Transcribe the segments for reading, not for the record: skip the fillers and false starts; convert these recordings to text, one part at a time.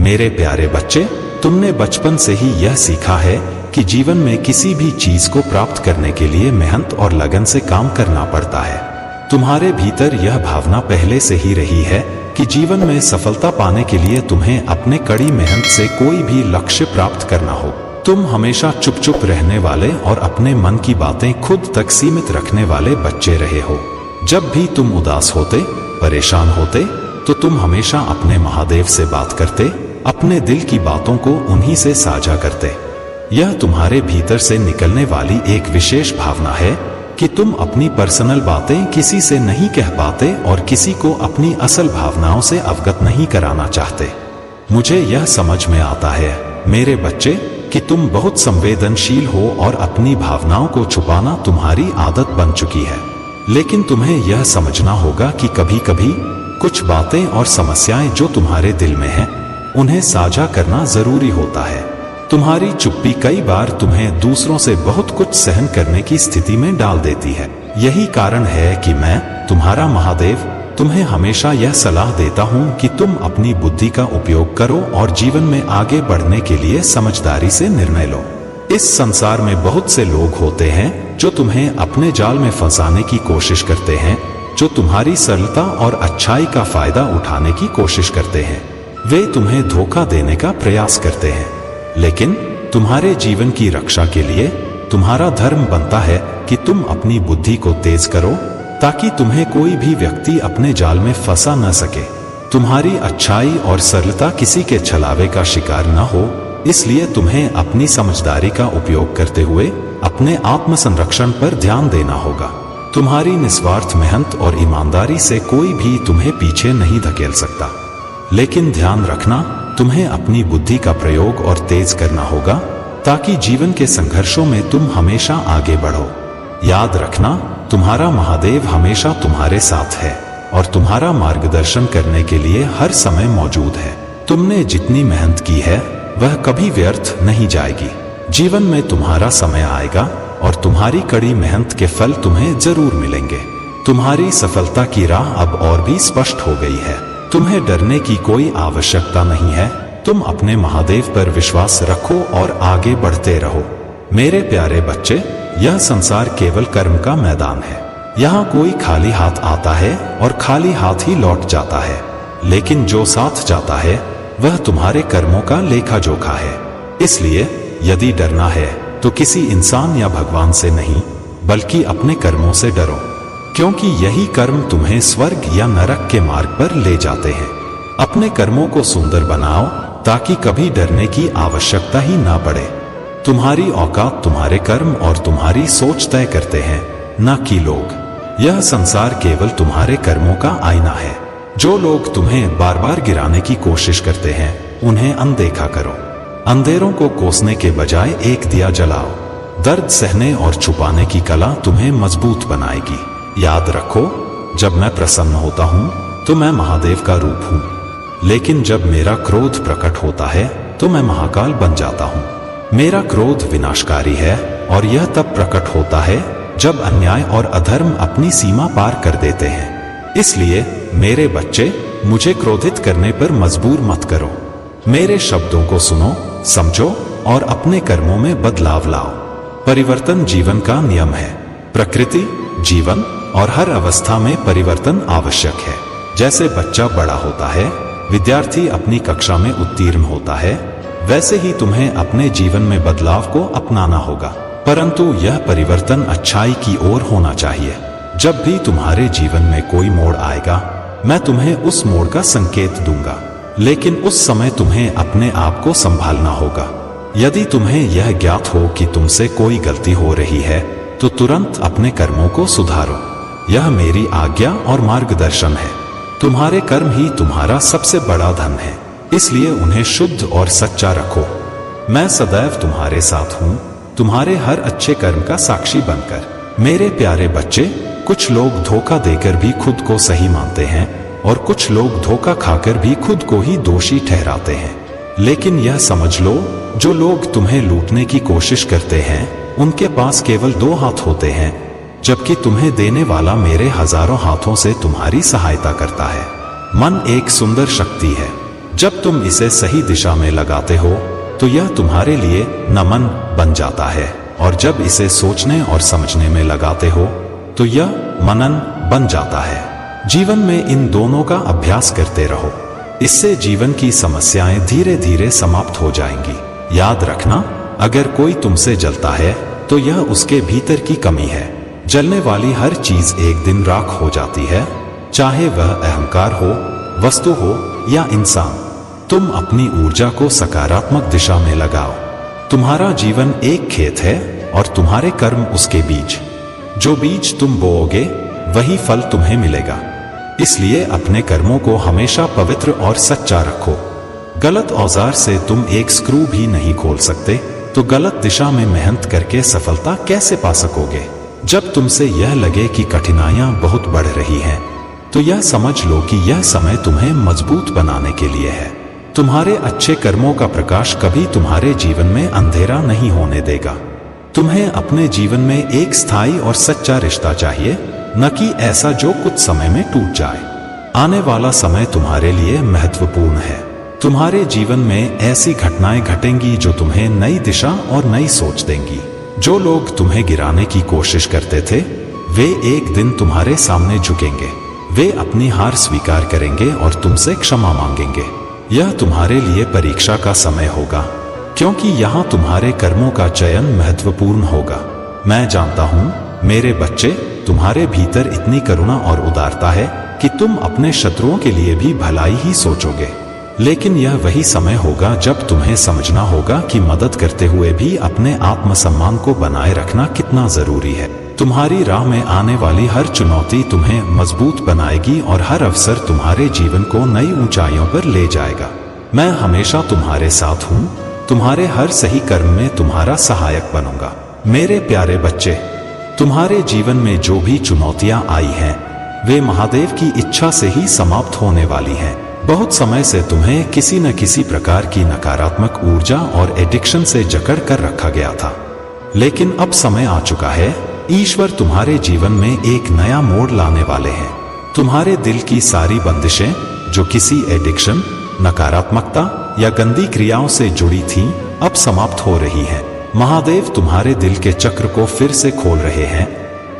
मेरे प्यारे बच्चे, तुमने बचपन से ही यह सीखा है कि जीवन में किसी भी चीज को प्राप्त करने के लिए मेहनत और लगन से काम करना पड़ता है। तुम्हारे भीतर यह भावना पहले से ही रही है कि जीवन में सफलता पाने के लिए तुम्हें अपने कड़ी मेहनत से कोई भी लक्ष्य प्राप्त करना हो। तुम हमेशा चुप चुप रहने वाले और अपने मन की बातें खुद तक सीमित रखने वाले बच्चे रहे हो। जब भी तुम उदास होते, परेशान होते, तो तुम हमेशा अपने महादेव से बात करते, अपने दिल की बातों को उन्हीं से साझा करते। यह तुम्हारे भीतर से निकलने वाली एक विशेष भावना है कि तुम अपनी पर्सनल बातें किसी से नहीं कह पाते और किसी को अपनी असल भावनाओं से अवगत नहीं कराना चाहते। मुझे यह समझ में आता है मेरे बच्चे कि तुम बहुत संवेदनशील हो और अपनी भावनाओं को छुपाना तुम्हारी आदत बन चुकी है। लेकिन तुम्हें यह समझना होगा कि कभी कभी कुछ बातें और समस्याएं जो तुम्हारे दिल में हैं, उन्हें साझा करना जरूरी होता है। तुम्हारी चुप्पी कई बार तुम्हें दूसरों से बहुत कुछ सहन करने की स्थिति में डाल देती है। यही कारण है कि मैं, तुम्हारा महादेव, तुम्हें हमेशा यह सलाह देता हूँ कि तुम अपनी बुद्धि का उपयोग करो और जीवन में आगे बढ़ने के लिए समझदारी से निर्णय लो। इस संसार में बहुत से लोग होते हैं जो तुम्हें अपने जाल में फंसाने की कोशिश करते हैं, जो तुम्हारी सरलता और अच्छाई का फायदा उठाने की कोशिश करते हैं। वे तुम्हें धोखा देने का प्रयास करते हैं, लेकिन तुम्हारे जीवन की रक्षा के लिए तुम्हारा धर्म बनता है कि तुम अपनी बुद्धि को तेज करो ताकि तुम्हें कोई भी व्यक्ति अपने जाल में फंसा न सके। तुम्हारी अच्छाई और सरलता किसी के छलावे का शिकार न हो, इसलिए तुम्हें अपनी समझदारी का उपयोग करते हुए अपने आत्म संरक्षण पर ध्यान देना होगा। तुम्हारी निस्वार्थ मेहनत और ईमानदारी से कोई भी तुम्हें पीछे नहीं धकेल सकता। लेकिन ध्यान रखना, तुम्हें अपनी बुद्धि का प्रयोग और तेज करना होगा ताकि जीवन के संघर्षों में तुम हमेशा आगे बढ़ो। याद रखना, तुम्हारा महादेव हमेशा तुम्हारे साथ है और तुम्हारा मार्गदर्शन करने के लिए हर समय मौजूद है। तुमने जितनी मेहनत की है वह कभी व्यर्थ नहीं जाएगी। जीवन में तुम्हारा समय आएगा और तुम्हारी कड़ी मेहनत के फल तुम्हें जरूर मिलेंगे। तुम्हारी सफलता की राह अब और भी स्पष्ट हो गई है। तुम्हें डरने की कोई आवश्यकता नहीं है। तुम अपने महादेव पर विश्वास रखो और आगे बढ़ते रहो। मेरे प्यारे बच्चे, यह संसार केवल कर्म का मैदान है। यहाँ कोई खाली हाथ आता है और खाली हाथ ही लौट जाता है, लेकिन जो साथ जाता है वह तुम्हारे कर्मों का लेखा जोखा है। इसलिए यदि डरना है तो किसी इंसान या भगवान से नहीं, बल्कि अपने कर्मों से डरो, क्योंकि यही कर्म तुम्हें स्वर्ग या नरक के मार्ग पर ले जाते हैं। अपने कर्मों को सुंदर बनाओ ताकि कभी डरने की आवश्यकता ही ना पड़े। तुम्हारी औकात तुम्हारे कर्म और तुम्हारी सोच तय करते हैं, न कि लोग। यह संसार केवल तुम्हारे कर्मों का आईना है। जो लोग तुम्हें बार बार गिराने की कोशिश करते हैं, उन्हें अनदेखा करो। अंधेरों को कोसने के बजाय एक दिया जलाओ। दर्द सहने और छुपाने की कला तुम्हें मजबूत बनाएगी। याद रखो, जब मैं प्रसन्न होता हूँ तो मैं महादेव का रूप हूँ, लेकिन जब मेरा क्रोध प्रकट होता है तो मैं महाकाल बन जाता हूँ। मेरा क्रोध विनाशकारी है और यह तब प्रकट होता है जब अन्याय और अधर्म अपनी सीमा पार कर देते हैं। इसलिए मेरे बच्चे, मुझे क्रोधित करने पर मजबूर मत करो। मेरे शब्दों को सुनो, समझो और अपने कर्मों में बदलाव लाओ। परिवर्तन जीवन का नियम है। प्रकृति, जीवन और हर अवस्था में परिवर्तन आवश्यक है। जैसे बच्चा बड़ा होता है, विद्यार्थी अपनी कक्षा में उत्तीर्ण होता है, वैसे ही तुम्हें अपने जीवन में बदलाव को अपनाना होगा। परंतु यह परिवर्तन अच्छाई की ओर होना चाहिए। जब भी तुम्हारे जीवन में कोई मोड़ आएगा, मैं तुम्हें उस मोड़ का संकेत दूंगा, लेकिन उस समय तुम्हें अपने आप को संभालना होगा। यदि तुम्हें यह ज्ञात हो कि तुमसे कोई गलती हो रही है, तो तुरंत अपने कर्मों को सुधारो। यह मेरी आज्ञा और मार्गदर्शन है। तुम्हारे कर्म ही तुम्हारा सबसे बड़ा धन है, इसलिए उन्हें शुद्ध और सच्चा रखो। मैं सदैव तुम्हारे साथ हूँ, तुम्हारे हर अच्छे कर्म का साक्षी बनकर। मेरे प्यारे बच्चे, कुछ लोग धोखा देकर भी खुद को सही मानते हैं और कुछ लोग धोखा खाकर भी खुद को ही दोषी ठहराते हैं। लेकिन यह समझ लो, जो लोग तुम्हें लूटने की कोशिश करते हैं, उनके पास केवल 2 हाथ होते हैं, जबकि तुम्हें देने वाला मेरे हजारों हाथों से तुम्हारी सहायता करता है। मन एक सुंदर शक्ति है। जब तुम इसे सही दिशा में लगाते हो तो यह तुम्हारे लिए नमन बन जाता है, और जब इसे सोचने और समझने में लगाते हो तो यह मनन बन जाता है। जीवन में इन दोनों का अभ्यास करते रहो, इससे जीवन की समस्याएं धीरे धीरे समाप्त हो जाएंगी। याद रखना, अगर कोई तुमसे जलता है तो यह उसके भीतर की कमी है। जलने वाली हर चीज एक दिन राख हो जाती है, चाहे वह अहंकार हो, वस्तु हो या इंसान। तुम अपनी ऊर्जा को सकारात्मक दिशा में लगाओ। तुम्हारा जीवन एक खेत है और तुम्हारे कर्म उसके बीज। जो बीज तुम बोओगे वही फल तुम्हें मिलेगा। इसलिए अपने कर्मों को हमेशा पवित्र और सच्चा रखो। गलत औजार से तुम एक स्क्रू भी नहीं खोल सकते, तो गलत दिशा में मेहनत करके सफलता कैसे पा सकोगे? जब तुमसे यह लगे कि कठिनाइयां बहुत बढ़ रही हैं, तो यह समझ लो कि यह समय तुम्हें मजबूत बनाने के लिए है। तुम्हारे अच्छे कर्मों का प्रकाश कभी तुम्हारे जीवन में अंधेरा नहीं होने देगा। तुम्हें अपने जीवन में एक स्थायी और सच्चा रिश्ता चाहिए, न कि ऐसा जो कुछ समय में टूट जाए। आने वाला समय तुम्हारे लिए महत्वपूर्ण है। तुम्हारे जीवन में ऐसी घटनाएं घटेंगी जो तुम्हें नई दिशा और नई सोच देंगी। जो लोग तुम्हें गिराने की कोशिश करते थे, वे एक दिन तुम्हारे सामने झुकेंगे। वे अपनी हार स्वीकार करेंगे और तुमसे क्षमा मांगेंगे। यह तुम्हारे लिए परीक्षा का समय होगा, क्योंकि यहाँ तुम्हारे कर्मों का चयन महत्वपूर्ण होगा। मैं जानता हूँ मेरे बच्चे, तुम्हारे भीतर इतनी करुणा और उदारता है कि तुम अपने शत्रुओं के लिए भी भलाई ही सोचोगे। लेकिन यह वही समय होगा जब तुम्हें समझना होगा कि मदद करते हुए भी अपने आत्मसम्मान को बनाए रखना कितना जरूरी है। तुम्हारी राह में आने वाली हर चुनौती तुम्हें मजबूत बनाएगी और हर अवसर तुम्हारे जीवन को नई ऊंचाइयों पर ले जाएगा। मैं हमेशा तुम्हारे साथ हूँ, तुम्हारे हर सही कर्म में तुम्हारा सहायक बनूंगा। मेरे प्यारे बच्चे, तुम्हारे जीवन में जो भी चुनौतियां आई हैं, वे महादेव की इच्छा से ही समाप्त होने वाली हैं। बहुत समय से तुम्हें किसी न किसी प्रकार की नकारात्मक ऊर्जा और एडिक्शन से जकड़ कर रखा गया था, लेकिन अब समय आ चुका है। ईश्वर तुम्हारे जीवन में एक नया मोड़ लाने वाले हैं। तुम्हारे दिल की सारी बंदिशें जो किसी एडिक्शन, नकारात्मकता या गंदी क्रियाओं से जुड़ी थीं, अब समाप्त हो रही हैं। महादेव तुम्हारे दिल के चक्र को फिर से खोल रहे हैं,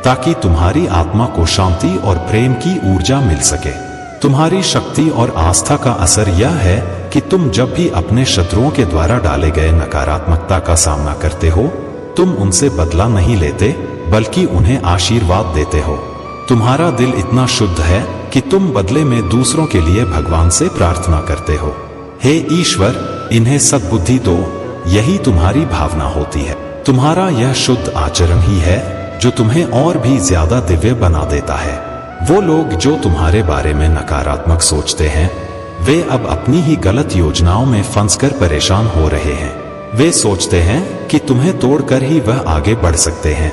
ताकि तुम्हारी आत्मा को शांति और प्रेम की ऊर्जा मिल सके। तुम्हारी शक्ति और आस्था का असर यह है कि तुम जब भी अपने शत्रुओं के द्वारा डाले गए नकारात्मकता का सामना करते हो, तुम उनसे बदला नहीं लेते, बल्कि उन्हें आशीर्वाद देते हो। तुम्हारा दिल इतना शुद्ध है कि तुम बदले में दूसरों के लिए भगवान से प्रार्थना करते हो, हे ईश्वर, इन्हें सद्बुद्धि दो। यही तुम्हारी भावना होती है। तुम्हारा यह शुद्ध आचरण ही है जो तुम्हें और भी ज्यादा दिव्य बना देता है। वो लोग जो तुम्हारे बारे में नकारात्मक सोचते हैं, वे अब अपनी ही गलत योजनाओं में फंसकर परेशान हो रहे हैं। वे सोचते हैं कि तुम्हें तोड़कर ही वह आगे बढ़ सकते हैं,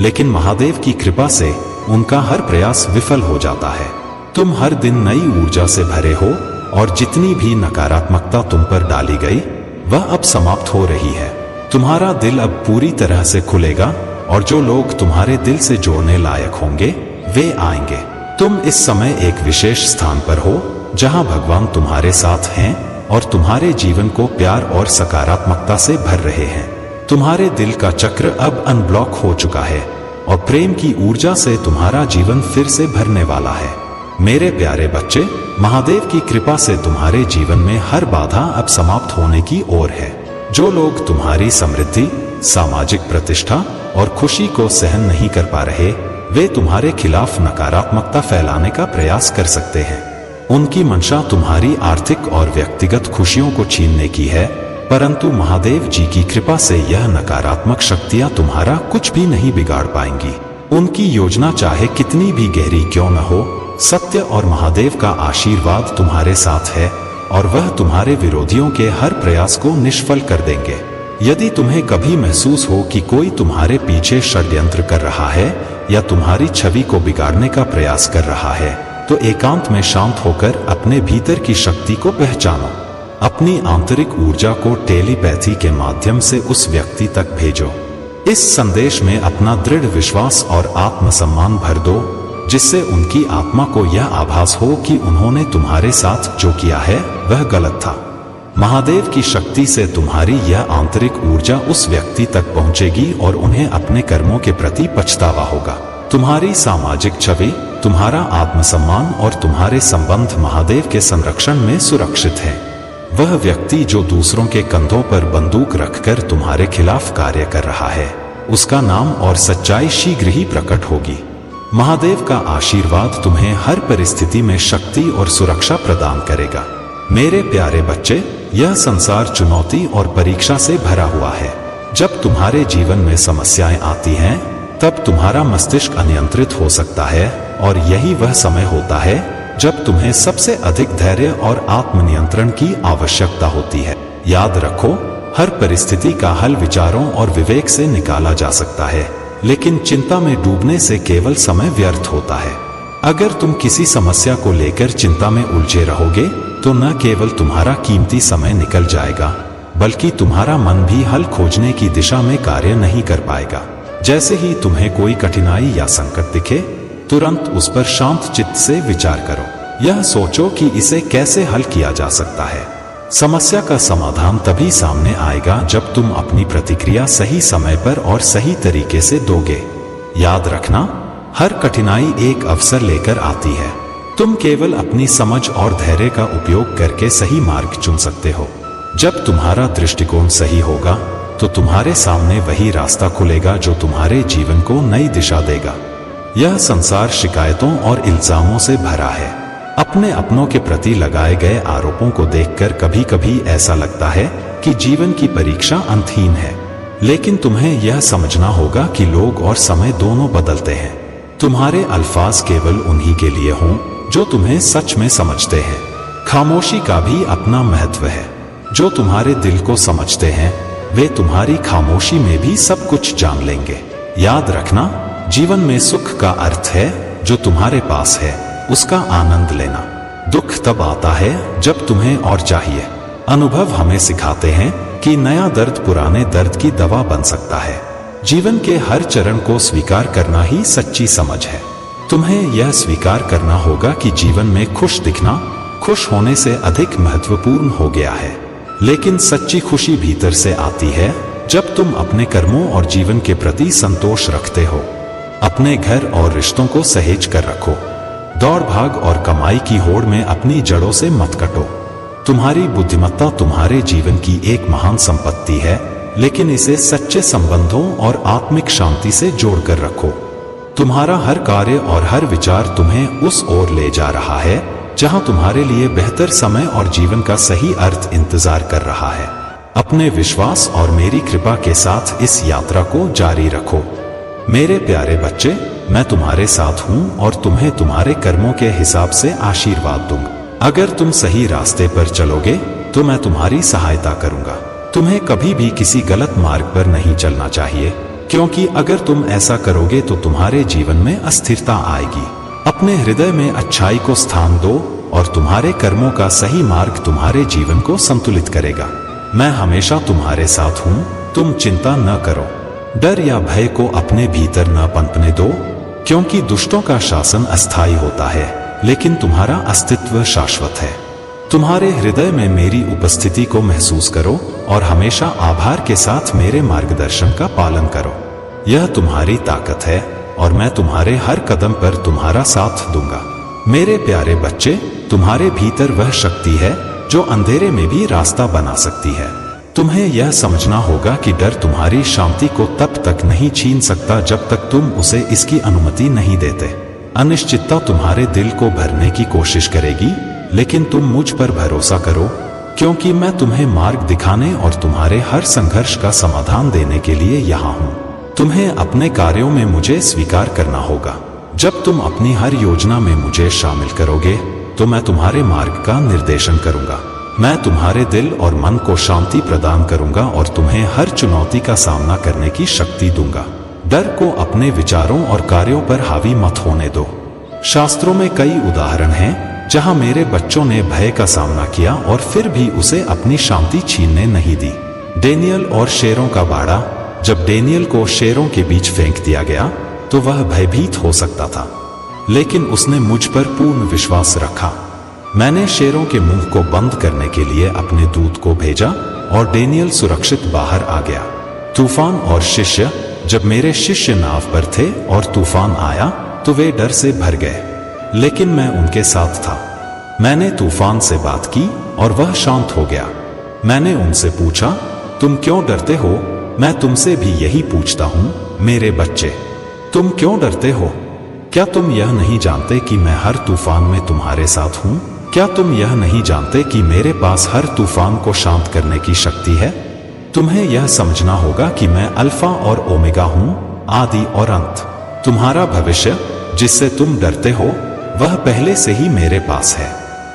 लेकिन महादेव की कृपा से उनका हर प्रयास विफल हो जाता है। तुम हर दिन नई ऊर्जा से भरे हो और जितनी भी नकारात्मकता तुम पर डाली गई, वह अब समाप्त हो रही है। तुम्हारा दिल अब पूरी तरह से खुलेगा और जो लोग तुम्हारे दिल से जोड़ने लायक होंगे, वे आएंगे। तुम इस समय एक विशेष स्थान पर हो जहां भगवान तुम्हारे साथ हैं और तुम्हारे जीवन को प्यार और सकारात्मकता से भर रहे हैं। तुम्हारे दिल का चक्र अब अनब्लॉक हो चुका है और प्रेम की ऊर्जा से तुम्हारा जीवन फिर से भरने वाला है। मेरे प्यारे बच्चे, महादेव की कृपा से तुम्हारे जीवन में हर बाधा अब समाप्त होने की ओर है। जो लोग तुम्हारी समृद्धि, सामाजिक प्रतिष्ठा और खुशी को सहन नहीं कर पा रहे, वे तुम्हारे खिलाफ नकारात्मकता फैलाने का प्रयास कर सकते हैं। उनकी मंशा तुम्हारी आर्थिक और व्यक्तिगत खुशियों को छीनने की है, परंतु महादेव जी की कृपा से यह नकारात्मक शक्तियां तुम्हारा कुछ भी नहीं बिगाड़ पाएंगी। उनकी योजना चाहे कितनी भी गहरी क्यों न हो, सत्य और महादेव का आशीर्वाद तुम्हारे साथ है और वह तुम्हारे विरोधियों के हर प्रयास को निष्फल कर देंगे। यदि तुम्हें कभी महसूस हो कि कोई तुम्हारे पीछे षड्यंत्र कर रहा है या तुम्हारी छवि को बिगाड़ने का प्रयास कर रहा है, तो एकांत में शांत होकर अपने भीतर की शक्ति को पहचानो। अपनी आंतरिक ऊर्जा को टेलीपैथी के माध्यम से उस व्यक्ति तक भेजो। इस संदेश में अपना दृढ़ विश्वास और आत्मसम्मान भर दो, जिससे उनकी आत्मा को यह आभास हो कि उन्होंने तुम्हारे साथ जो किया है वह गलत था। महादेव की शक्ति से तुम्हारी यह आंतरिक ऊर्जा उस व्यक्ति तक पहुंचेगी और उन्हें अपने कर्मों के प्रति पछतावा होगा। तुम्हारी सामाजिक छवि, तुम्हारा आत्मसम्मान और तुम्हारे संबंध महादेव के संरक्षण में सुरक्षित है। वह व्यक्ति जो दूसरों के कंधों पर बंदूक रखकर तुम्हारे खिलाफ कार्य कर रहा है, उसका नाम और सच्चाई शीघ्र ही प्रकट होगी। महादेव का आशीर्वाद तुम्हें हर परिस्थिति में शक्ति और सुरक्षा प्रदान करेगा। मेरे प्यारे बच्चे, यह संसार चुनौती और परीक्षा से भरा हुआ है। जब तुम्हारे जीवन में समस्याएं आती हैं, तब तुम्हारा मस्तिष्क अनियंत्रित हो सकता है और यही वह समय होता है जब तुम्हें सबसे अधिक धैर्य और आत्मनियंत्रण की आवश्यकता होती है। याद रखो, हर परिस्थिति का हल विचारों और विवेक से निकाला जा सकता है, लेकिन चिंता में डूबने से केवल समय व्यर्थ होता है। अगर तुम किसी समस्या को लेकर चिंता में उलझे रहोगे तो न केवल तुम्हारा कीमती समय निकल जाएगा, बल्कि तुम्हारा मन भी हल खोजने की दिशा में कार्य नहीं कर पाएगा। जैसे ही तुम्हें कोई कठिनाई या संकट दिखे, तुरंत उस पर शांत चित्त से विचार करो। यह सोचो कि इसे कैसे हल किया जा सकता है। समस्या का समाधान तभी सामने आएगा जब तुम अपनी प्रतिक्रिया सही समय पर और सही तरीके से दोगे। याद रखना, हर कठिनाई एक अवसर लेकर आती है। तुम केवल अपनी समझ और धैर्य का उपयोग करके सही मार्ग चुन सकते हो। जब तुम्हारा दृष्टिकोण सही होगा तो तुम्हारे सामने वही रास्ता खुलेगा जो तुम्हारे जीवन को नई दिशा देगा। यह संसार शिकायतों और इल्जामों से भरा है। अपने अपनों के प्रति लगाए गए आरोपों को देखकर कभी कभी ऐसा लगता है कि जीवन की परीक्षा अंतहीन है, लेकिन तुम्हें यह समझना होगा कि लोग और समय दोनों बदलते हैं। तुम्हारे अल्फाज केवल उन्हीं के लिए हों जो तुम्हें सच में समझते हैं। खामोशी का भी अपना महत्व है। जो तुम्हारे दिल को समझते हैं, वे तुम्हारी खामोशी में भी सब कुछ जान लेंगे। याद रखना, जीवन में सुख का अर्थ है जो तुम्हारे पास है उसका आनंद लेना। दुख तब आता है जब तुम्हें और चाहिए। अनुभव हमें सिखाते हैं कि नया दर्द पुराने दर्द की दवा बन सकता है। जीवन के हर चरण को स्वीकार करना ही सच्ची समझ है। तुम्हें यह स्वीकार करना होगा कि जीवन में खुश दिखना खुश होने से अधिक महत्वपूर्ण हो गया है। लेकिन सच्ची खुशी भीतर से आती है जब तुम अपने कर्मों और जीवन के प्रति संतोष रखते हो। अपने घर और रिश्तों को सहेज कर रखो। दौड़ भाग और कमाई की होड़ में अपनी जड़ों से मत कटो। तुम्हारी बुद्धिमत्ता तुम्हारे जीवन की एक महान संपत्ति है, लेकिन इसे सच्चे संबंधों और आत्मिक शांति से जोड़कर रखो। तुम्हारा हर कार्य और हर विचार तुम्हें उस ओर ले जा रहा है जहां तुम्हारे लिए बेहतर समय और जीवन का सही अर्थ इंतजार कर रहा है। अपने विश्वास और मेरी कृपा के साथ इस यात्रा को जारी रखो। मेरे प्यारे बच्चे, मैं तुम्हारे साथ हूं और तुम्हें तुम्हारे कर्मों के हिसाब से आशीर्वाद दूंगा। अगर तुम सही रास्ते पर चलोगे तो मैं तुम्हारी सहायता करूंगा। तुम्हें कभी भी किसी गलत मार्ग पर नहीं चलना चाहिए, क्योंकि अगर तुम ऐसा करोगे तो तुम्हारे जीवन में अस्थिरता आएगी। अपने हृदय में अच्छाई को स्थान दो और तुम्हारे कर्मों का सही मार्ग तुम्हारे जीवन को संतुलित करेगा। मैं हमेशा तुम्हारे साथ हूं, तुम चिंता न करो। डर या भय को अपने भीतर न पनपने दो, क्योंकि दुष्टों का शासन अस्थायी होता है, लेकिन तुम्हारा अस्तित्व शाश्वत है। तुम्हारे हृदय में मेरी उपस्थिति को महसूस करो और हमेशा आभार के साथ मेरे मार्गदर्शन का पालन करो। यह तुम्हारी ताकत है और मैं तुम्हारे हर कदम पर तुम्हारा साथ दूंगा। मेरे प्यारे बच्चे, तुम्हारे भीतर वह शक्ति है जो अंधेरे में भी रास्ता बना सकती है। तुम्हें यह समझना होगा कि डर तुम्हारी शांति को तब तक नहीं छीन सकता जब तक तुम उसे इसकी अनुमति नहीं देते। अनिश्चितता तुम्हारे दिल को भरने की कोशिश करेगी, लेकिन तुम मुझ पर भरोसा करो, क्योंकि मैं तुम्हें मार्ग दिखाने और तुम्हारे हर संघर्ष का समाधान देने के लिए यहाँ हूँ। तुम्हें अपने कार्यों में मुझे स्वीकार करना होगा। जब तुम अपनी हर योजना में मुझे शामिल करोगे तो मैं तुम्हारे मार्ग का निर्देशन करूंगा। मैं तुम्हारे दिल और मन को शांति प्रदान करूंगा और तुम्हें हर चुनौती का सामना करने की शक्ति दूंगा। डर को अपने विचारों और कार्यों पर हावी मत होने दो। शास्त्रों में कई उदाहरण हैं जहां मेरे बच्चों ने भय का सामना किया और फिर भी उसे अपनी शांति छीनने नहीं दी। डेनियल और शेरों का बाड़ा। जब डेनियल को शेरों के बीच फेंक दिया गया तो वह भयभीत हो सकता था, लेकिन उसने मुझ पर पूर्ण विश्वास रखा। मैंने शेरों के मुंह को बंद करने के लिए अपने दूत को भेजा और डेनियल सुरक्षित बाहर आ गया। तूफान और शिष्य, जब मेरे शिष्य नाव पर थे और तूफान आया तो वे डर से भर गए, लेकिन मैं उनके साथ था। मैंने तूफान से बात की और वह शांत हो गया। मैंने उनसे पूछा, तुम क्यों डरते हो? मैं तुमसे भी यही पूछता हूं, मेरे बच्चे, तुम क्यों डरते हो? क्या तुम यह नहीं जानते कि मैं हर तूफान में तुम्हारे साथ हूं? क्या तुम यह नहीं जानते कि मेरे पास हर तूफान को शांत करने की शक्ति है? तुम्हें यह समझना होगा कि मैं अल्फा और ओमेगा हूं, आदि और अंत। तुम्हारा भविष्य जिससे तुम डरते हो वह पहले से ही मेरे पास है।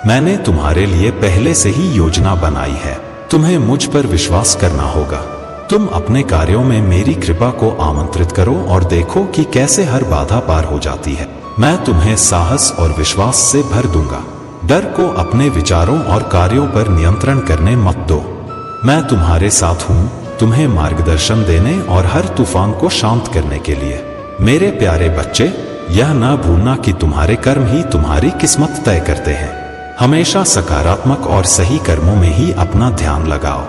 मैंने तुम्हारे लिए पहले से ही योजना बनाई है। तुम्हें मुझ पर विश्वास करना होगा। तुम अपने कार्यों में मेरी कृपा को आमंत्रित करो और देखो कि कैसे हर बाधा पार हो जाती है। मैं तुम्हें साहस और विश्वास से भर दूंगा। डर को अपने विचारों और कार्यों पर नियंत्रण करने मत दो। मैं तुम्हारे साथ हूं, तुम्हें मार्गदर्शन देने और हर तूफान को शांत करने के लिए। मेरे प्यारे बच्चे, यह न भूलना कि तुम्हारे कर्म ही तुम्हारी किस्मत तय करते हैं। हमेशा सकारात्मक और सही कर्मों में ही अपना ध्यान लगाओ।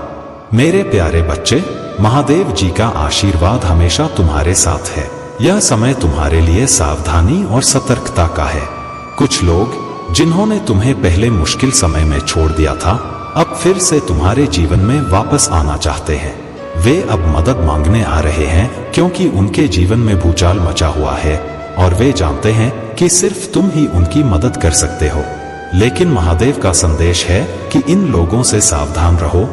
मेरे प्यारे बच्चे, महादेव जी का आशीर्वाद हमेशा तुम्हारे साथ है। यह समय तुम्हारे लिए सावधानी और सतर्कता का है। कुछ लोग जिन्होंने तुम्हें पहले मुश्किल समय में छोड़ दिया था, अब फिर से तुम्हारे जीवन में वापस आना चाहते हैं। वे अब मदद मांगने आ रहे हैं क्योंकि उनके जीवन में भूचाल मचा हुआ है और वे जानते हैं कि सिर्फ तुम ही उनकी मदद कर सकते हो। लेकिन महादेव का संदेश है कि इन लोगों से सावधान रहो,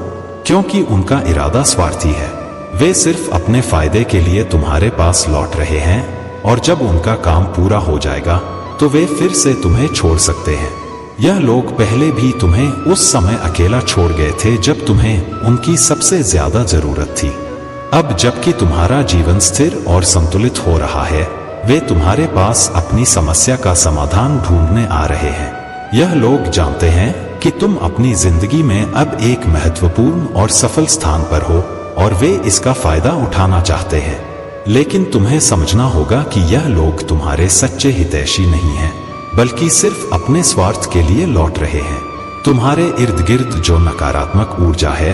क्योंकि उनका इरादा स्वार्थी है। वे सिर्फ अपने फायदे के लिए तुम्हारे पास लौट रहे हैं और जब उनका काम पूरा हो जाएगा तो वे फिर से तुम्हें छोड़ सकते हैं। यह लोग पहले भी तुम्हें उस समय अकेला छोड़ गए थे जब तुम्हें उनकी सबसे ज्यादा जरूरत थी। अब जबकि तुम्हारा जीवन स्थिर और संतुलित हो रहा है, वे तुम्हारे पास अपनी समस्या का समाधान ढूंढने आ रहे हैं। यह लोग जानते हैं कि तुम अपनी जिंदगी में अब एक महत्वपूर्ण और सफल स्थान पर हो और वे इसका फायदा उठाना चाहते हैं। लेकिन तुम्हें समझना होगा कि यह लोग तुम्हारे सच्चे हितैषी नहीं हैं, बल्कि सिर्फ अपने स्वार्थ के लिए लौट रहे हैं। तुम्हारे इर्द गिर्द जो नकारात्मक ऊर्जा है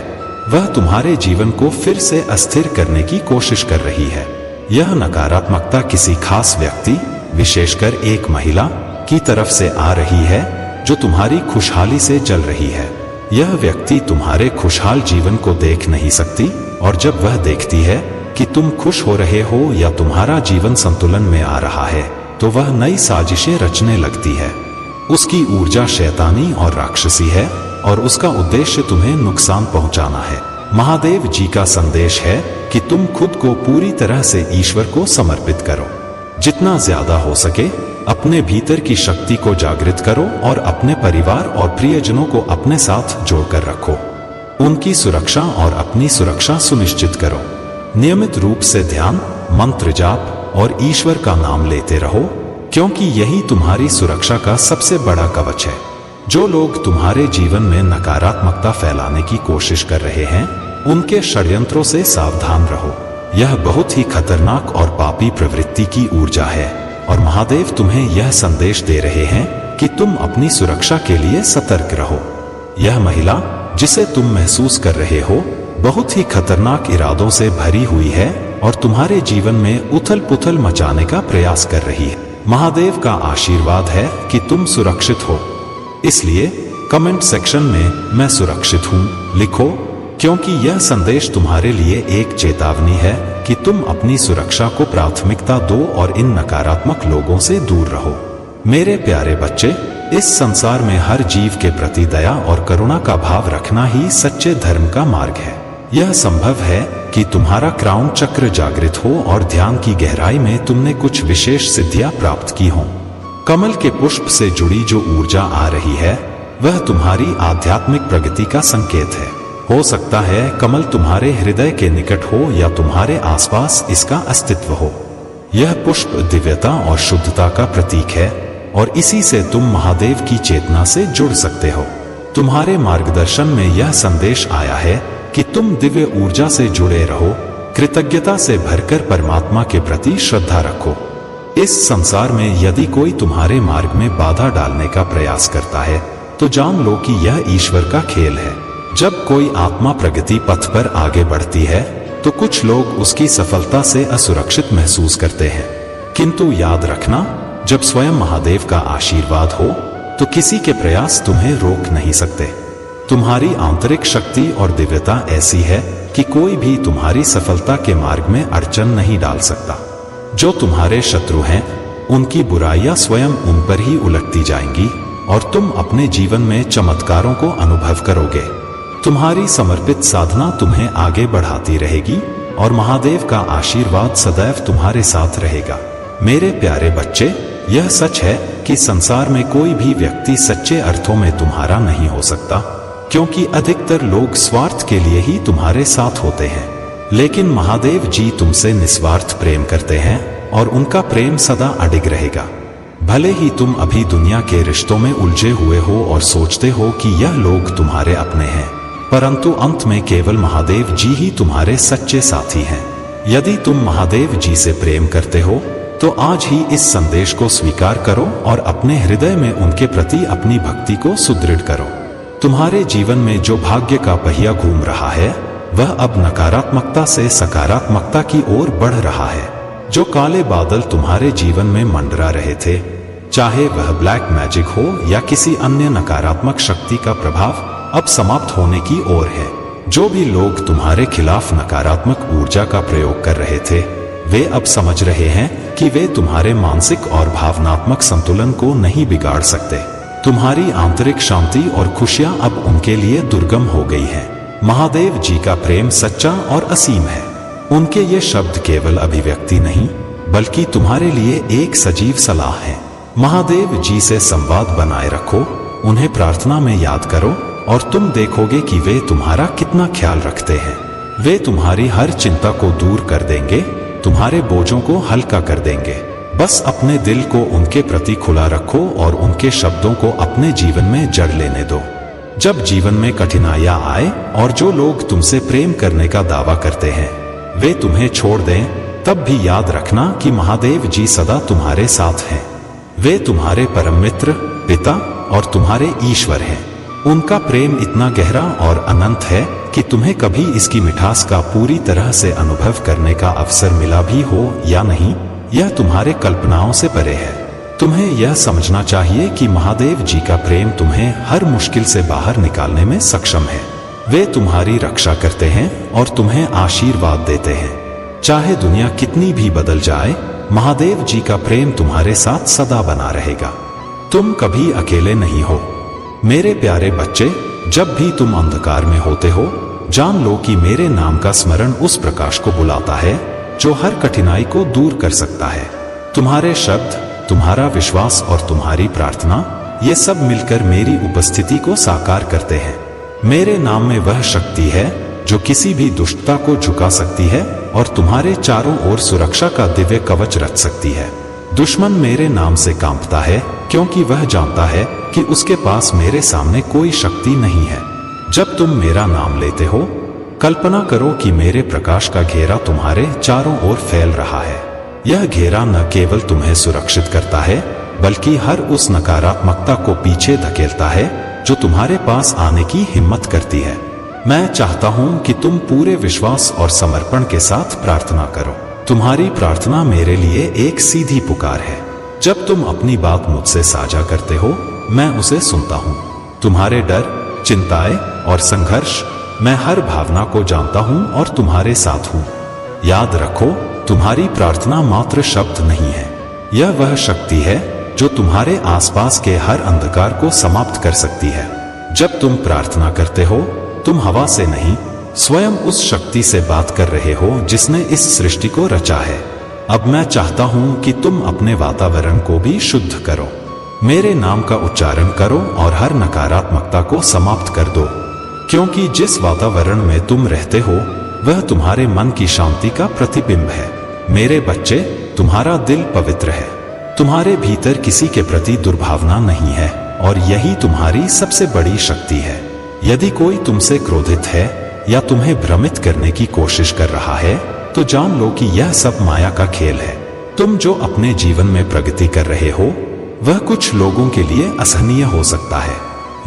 वह तुम्हारे जीवन को फिर से अस्थिर करने की कोशिश कर रही है। यह नकारात्मकता किसी खास व्यक्ति, विशेषकर एक महिला की तरफ से आ रही है जो तुम्हारी खुशहाली से जल रही है। यह व्यक्ति तुम्हारे खुशहाल जीवन को देख नहीं सकती और जब वह देखती है कि तुम खुश हो रहे हो या तुम्हारा जीवन संतुलन में आ रहा है तो वह नई साजिशें रचने लगती है। उसकी ऊर्जा शैतानी और राक्षसी है और उसका उद्देश्य तुम्हें नुकसान पहुंचाना है। महादेव जी का संदेश है कि तुम खुद को पूरी तरह से ईश्वर को समर्पित करो। जितना ज्यादा हो सके अपने भीतर की शक्ति को जागृत करो और अपने परिवार और प्रियजनों को अपने साथ जोड़कर रखो। उनकी सुरक्षा और अपनी सुरक्षा सुनिश्चित करो। नियमित रूप से ध्यान, मंत्र जाप और ईश्वर का नाम लेते रहो, क्योंकि यही तुम्हारी सुरक्षा का सबसे बड़ा कवच है। जो लोग तुम्हारे जीवन में नकारात्मकता फैलाने की कोशिश कर रहे हैं, उनके षड्यंत्रों से सावधान रहो। यह बहुत ही खतरनाक और पापी प्रवृत्ति की ऊर्जा है और महादेव तुम्हें यह संदेश दे रहे हैं कि तुम अपनी सुरक्षा के लिए सतर्क रहो। यह महिला जिसे तुम महसूस कर रहे हो बहुत ही खतरनाक इरादों से भरी हुई है और तुम्हारे जीवन में उथल पुथल मचाने का प्रयास कर रही है। महादेव का आशीर्वाद है कि तुम सुरक्षित हो, इसलिए कमेंट सेक्शन में मैं सुरक्षित हूं लिखो, क्योंकि यह संदेश तुम्हारे लिए एक चेतावनी है कि तुम अपनी सुरक्षा को प्राथमिकता दो और इन नकारात्मक लोगों से दूर रहो। मेरे प्यारे बच्चे, इस संसार में हर जीव के प्रति दया और करुणा का भाव रखना ही सच्चे धर्म का मार्ग है। यह संभव है कि तुम्हारा क्राउन चक्र जागृत हो और ध्यान की गहराई में तुमने कुछ विशेष सिद्धियां प्राप्त की हों। कमल के पुष्प से जुड़ी जो ऊर्जा आ रही है वह तुम्हारी आध्यात्मिक प्रगति का संकेत है। हो सकता है कमल तुम्हारे हृदय के निकट हो या तुम्हारे आसपास इसका अस्तित्व हो। यह पुष्प दिव्यता और शुद्धता का प्रतीक है और इसी से तुम महादेव की चेतना से जुड़ सकते हो। तुम्हारे मार्गदर्शन में यह संदेश आया है कि तुम दिव्य ऊर्जा से जुड़े रहो, कृतज्ञता से भरकर परमात्मा के प्रति श्रद्धा रखो। इस संसार में यदि कोई तुम्हारे मार्ग में बाधा डालने का प्रयास करता है तो जान लो कि यह ईश्वर का खेल है। जब कोई आत्मा प्रगति पथ पर आगे बढ़ती है तो कुछ लोग उसकी सफलता से असुरक्षित महसूस करते हैं, किंतु याद रखना, जब स्वयं महादेव का आशीर्वाद हो तो किसी के प्रयास तुम्हें रोक नहीं सकते। तुम्हारी आंतरिक शक्ति और दिव्यता ऐसी है कि कोई भी तुम्हारी सफलता के मार्ग में अड़चन नहीं डाल सकता। जो तुम्हारे शत्रु हैं उनकी बुराइयां स्वयं उन पर ही उलटती जाएंगी और तुम अपने जीवन में चमत्कारों को अनुभव करोगे। तुम्हारी समर्पित साधना तुम्हें आगे बढ़ाती रहेगी और महादेव का आशीर्वाद सदैव तुम्हारे साथ रहेगा। मेरे प्यारे बच्चे, यह सच है कि संसार में कोई भी व्यक्ति सच्चे अर्थों में तुम्हारा नहीं हो सकता, क्योंकि अधिकतर लोग स्वार्थ के लिए ही तुम्हारे साथ होते हैं। लेकिन महादेव जी तुमसे निस्वार्थ प्रेम करते हैं और उनका प्रेम सदा अडिग रहेगा। भले ही तुम अभी दुनिया के रिश्तों में उलझे हुए हो और सोचते हो कि यह लोग तुम्हारे अपने हैं, परंतु अंत में केवल महादेव जी ही तुम्हारे सच्चे साथी हैं। यदि तुम महादेव जी से प्रेम करते हो तो आज ही इस संदेश को स्वीकार करो और अपने हृदय में उनके प्रति अपनी भक्ति को सुदृढ़ करो। तुम्हारे जीवन में जो भाग्य का पहिया घूम रहा है वह अब नकारात्मकता से सकारात्मकता की ओर बढ़ रहा है। जो काले बादल तुम्हारे जीवन में मंडरा रहे थे, चाहे वह ब्लैक मैजिक हो या किसी अन्य नकारात्मक शक्ति का प्रभाव, अब समाप्त होने की ओर है। जो भी लोग तुम्हारे खिलाफ नकारात्मक ऊर्जा का प्रयोग कर रहे थे, वे अब समझ रहे हैं कि वे तुम्हारे मानसिक और भावनात्मक संतुलन को नहीं बिगाड़ सकते। तुम्हारी आंतरिक शांति और खुशियां अब उनके लिए दुर्गम हो गई हैं। महादेव जी का प्रेम सच्चा और असीम है। उनके ये शब्द केवल अभिव्यक्ति नहीं, बल्कि तुम्हारे लिए एक सजीव सलाह है। महादेव जी से संवाद बनाए रखो, उन्हें प्रार्थना में याद करो और तुम देखोगे कि वे तुम्हारा कितना ख्याल रखते हैं। वे तुम्हारी हर चिंता को दूर कर देंगे, तुम्हारे बोझों को हल्का कर देंगे। बस अपने दिल को उनके प्रति खुला रखो और उनके शब्दों को अपने जीवन में जड़ लेने दो। जब जीवन में कठिनाइयां आए और जो लोग तुमसे प्रेम करने का दावा करते हैं वे तुम्हें छोड़ दें, तब भी याद रखना कि महादेव जी सदा तुम्हारे साथ हैं। वे तुम्हारे परम मित्र, पिता और तुम्हारे ईश्वर हैं। उनका प्रेम इतना गहरा और अनंत है कि तुम्हें कभी इसकी मिठास का पूरी तरह से अनुभव करने का अवसर मिला भी हो या नहीं, यह तुम्हारे कल्पनाओं से परे है। तुम्हें यह समझना चाहिए कि महादेव जी का प्रेम तुम्हें हर मुश्किल से बाहर निकालने में सक्षम है। वे तुम्हारी रक्षा करते हैं और तुम्हें आशीर्वाद देते हैं। चाहे दुनिया कितनी भी बदल जाए, महादेव जी का प्रेम तुम्हारे साथ सदा बना रहेगा। तुम कभी अकेले नहीं हो। मेरे प्यारे बच्चे, जब भी तुम अंधकार में होते हो, जान लो कि मेरे नाम का स्मरण उस प्रकाश को बुलाता है जो हर कठिनाई को दूर कर सकता है। तुम्हारे शब्द, तुम्हारा विश्वास और तुम्हारी प्रार्थना, ये सब मिलकर मेरी उपस्थिति को साकार करते हैं। मेरे नाम में वह शक्ति है जो किसी भी दुष्टता को झुका सकती है और तुम्हारे चारों ओर सुरक्षा का दिव्य कवच रच सकती है। दुश्मन मेरे नाम से कांपता है क्योंकि वह जानता है कि उसके पास मेरे सामने कोई शक्ति नहीं है। जब तुम मेरा नाम लेते हो, कल्पना करो कि मेरे प्रकाश का घेरा तुम्हारे चारों ओर फैल रहा है। यह घेरा न केवल तुम्हें सुरक्षित करता है, बल्कि हर उस नकारात्मकता को पीछे धकेलता है जो तुम्हारे पास आने की हिम्मत करती है। मैं चाहता हूं कि तुम पूरे विश्वास और समर्पण के साथ प्रार्थना करो। तुम्हारी प्रार्थना मेरे लिए एक सीधी पुकार है। जब तुम अपनी बात मुझसे साझा करते हो, मैं उसे सुनता हूं। तुम्हारे डर, चिंताएं और संघर्ष, मैं हर भावना को जानता हूं और तुम्हारे साथ हूं। याद रखो, तुम्हारी प्रार्थना मात्र शब्द नहीं है, यह वह शक्ति है जो तुम्हारे आसपास के हर अंधकार को समाप्त कर सकती है। जब तुम प्रार्थना करते हो, तुम हवा से नहीं, स्वयं उस शक्ति से बात कर रहे हो जिसने इस सृष्टि को रचा है। अब मैं चाहता हूं कि तुम अपने वातावरण को भी शुद्ध करो। मेरे नाम का उच्चारण करो और हर नकारात्मकता को समाप्त कर दो, क्योंकि जिस वातावरण में तुम रहते हो वह तुम्हारे मन की शांति का प्रतिबिंब है। मेरे बच्चे, तुम्हारा दिल पवित्र है। तुम्हारे भीतर किसी के प्रति दुर्भावना नहीं है और यही तुम्हारी सबसे बड़ी शक्ति है। यदि कोई तुमसे क्रोधित है या तुम्हें भ्रमित करने की कोशिश कर रहा है, तो जान लो कि यह सब माया का खेल है। तुम जो अपने जीवन में प्रगति कर रहे हो, वह कुछ लोगों के लिए असहनीय हो सकता है,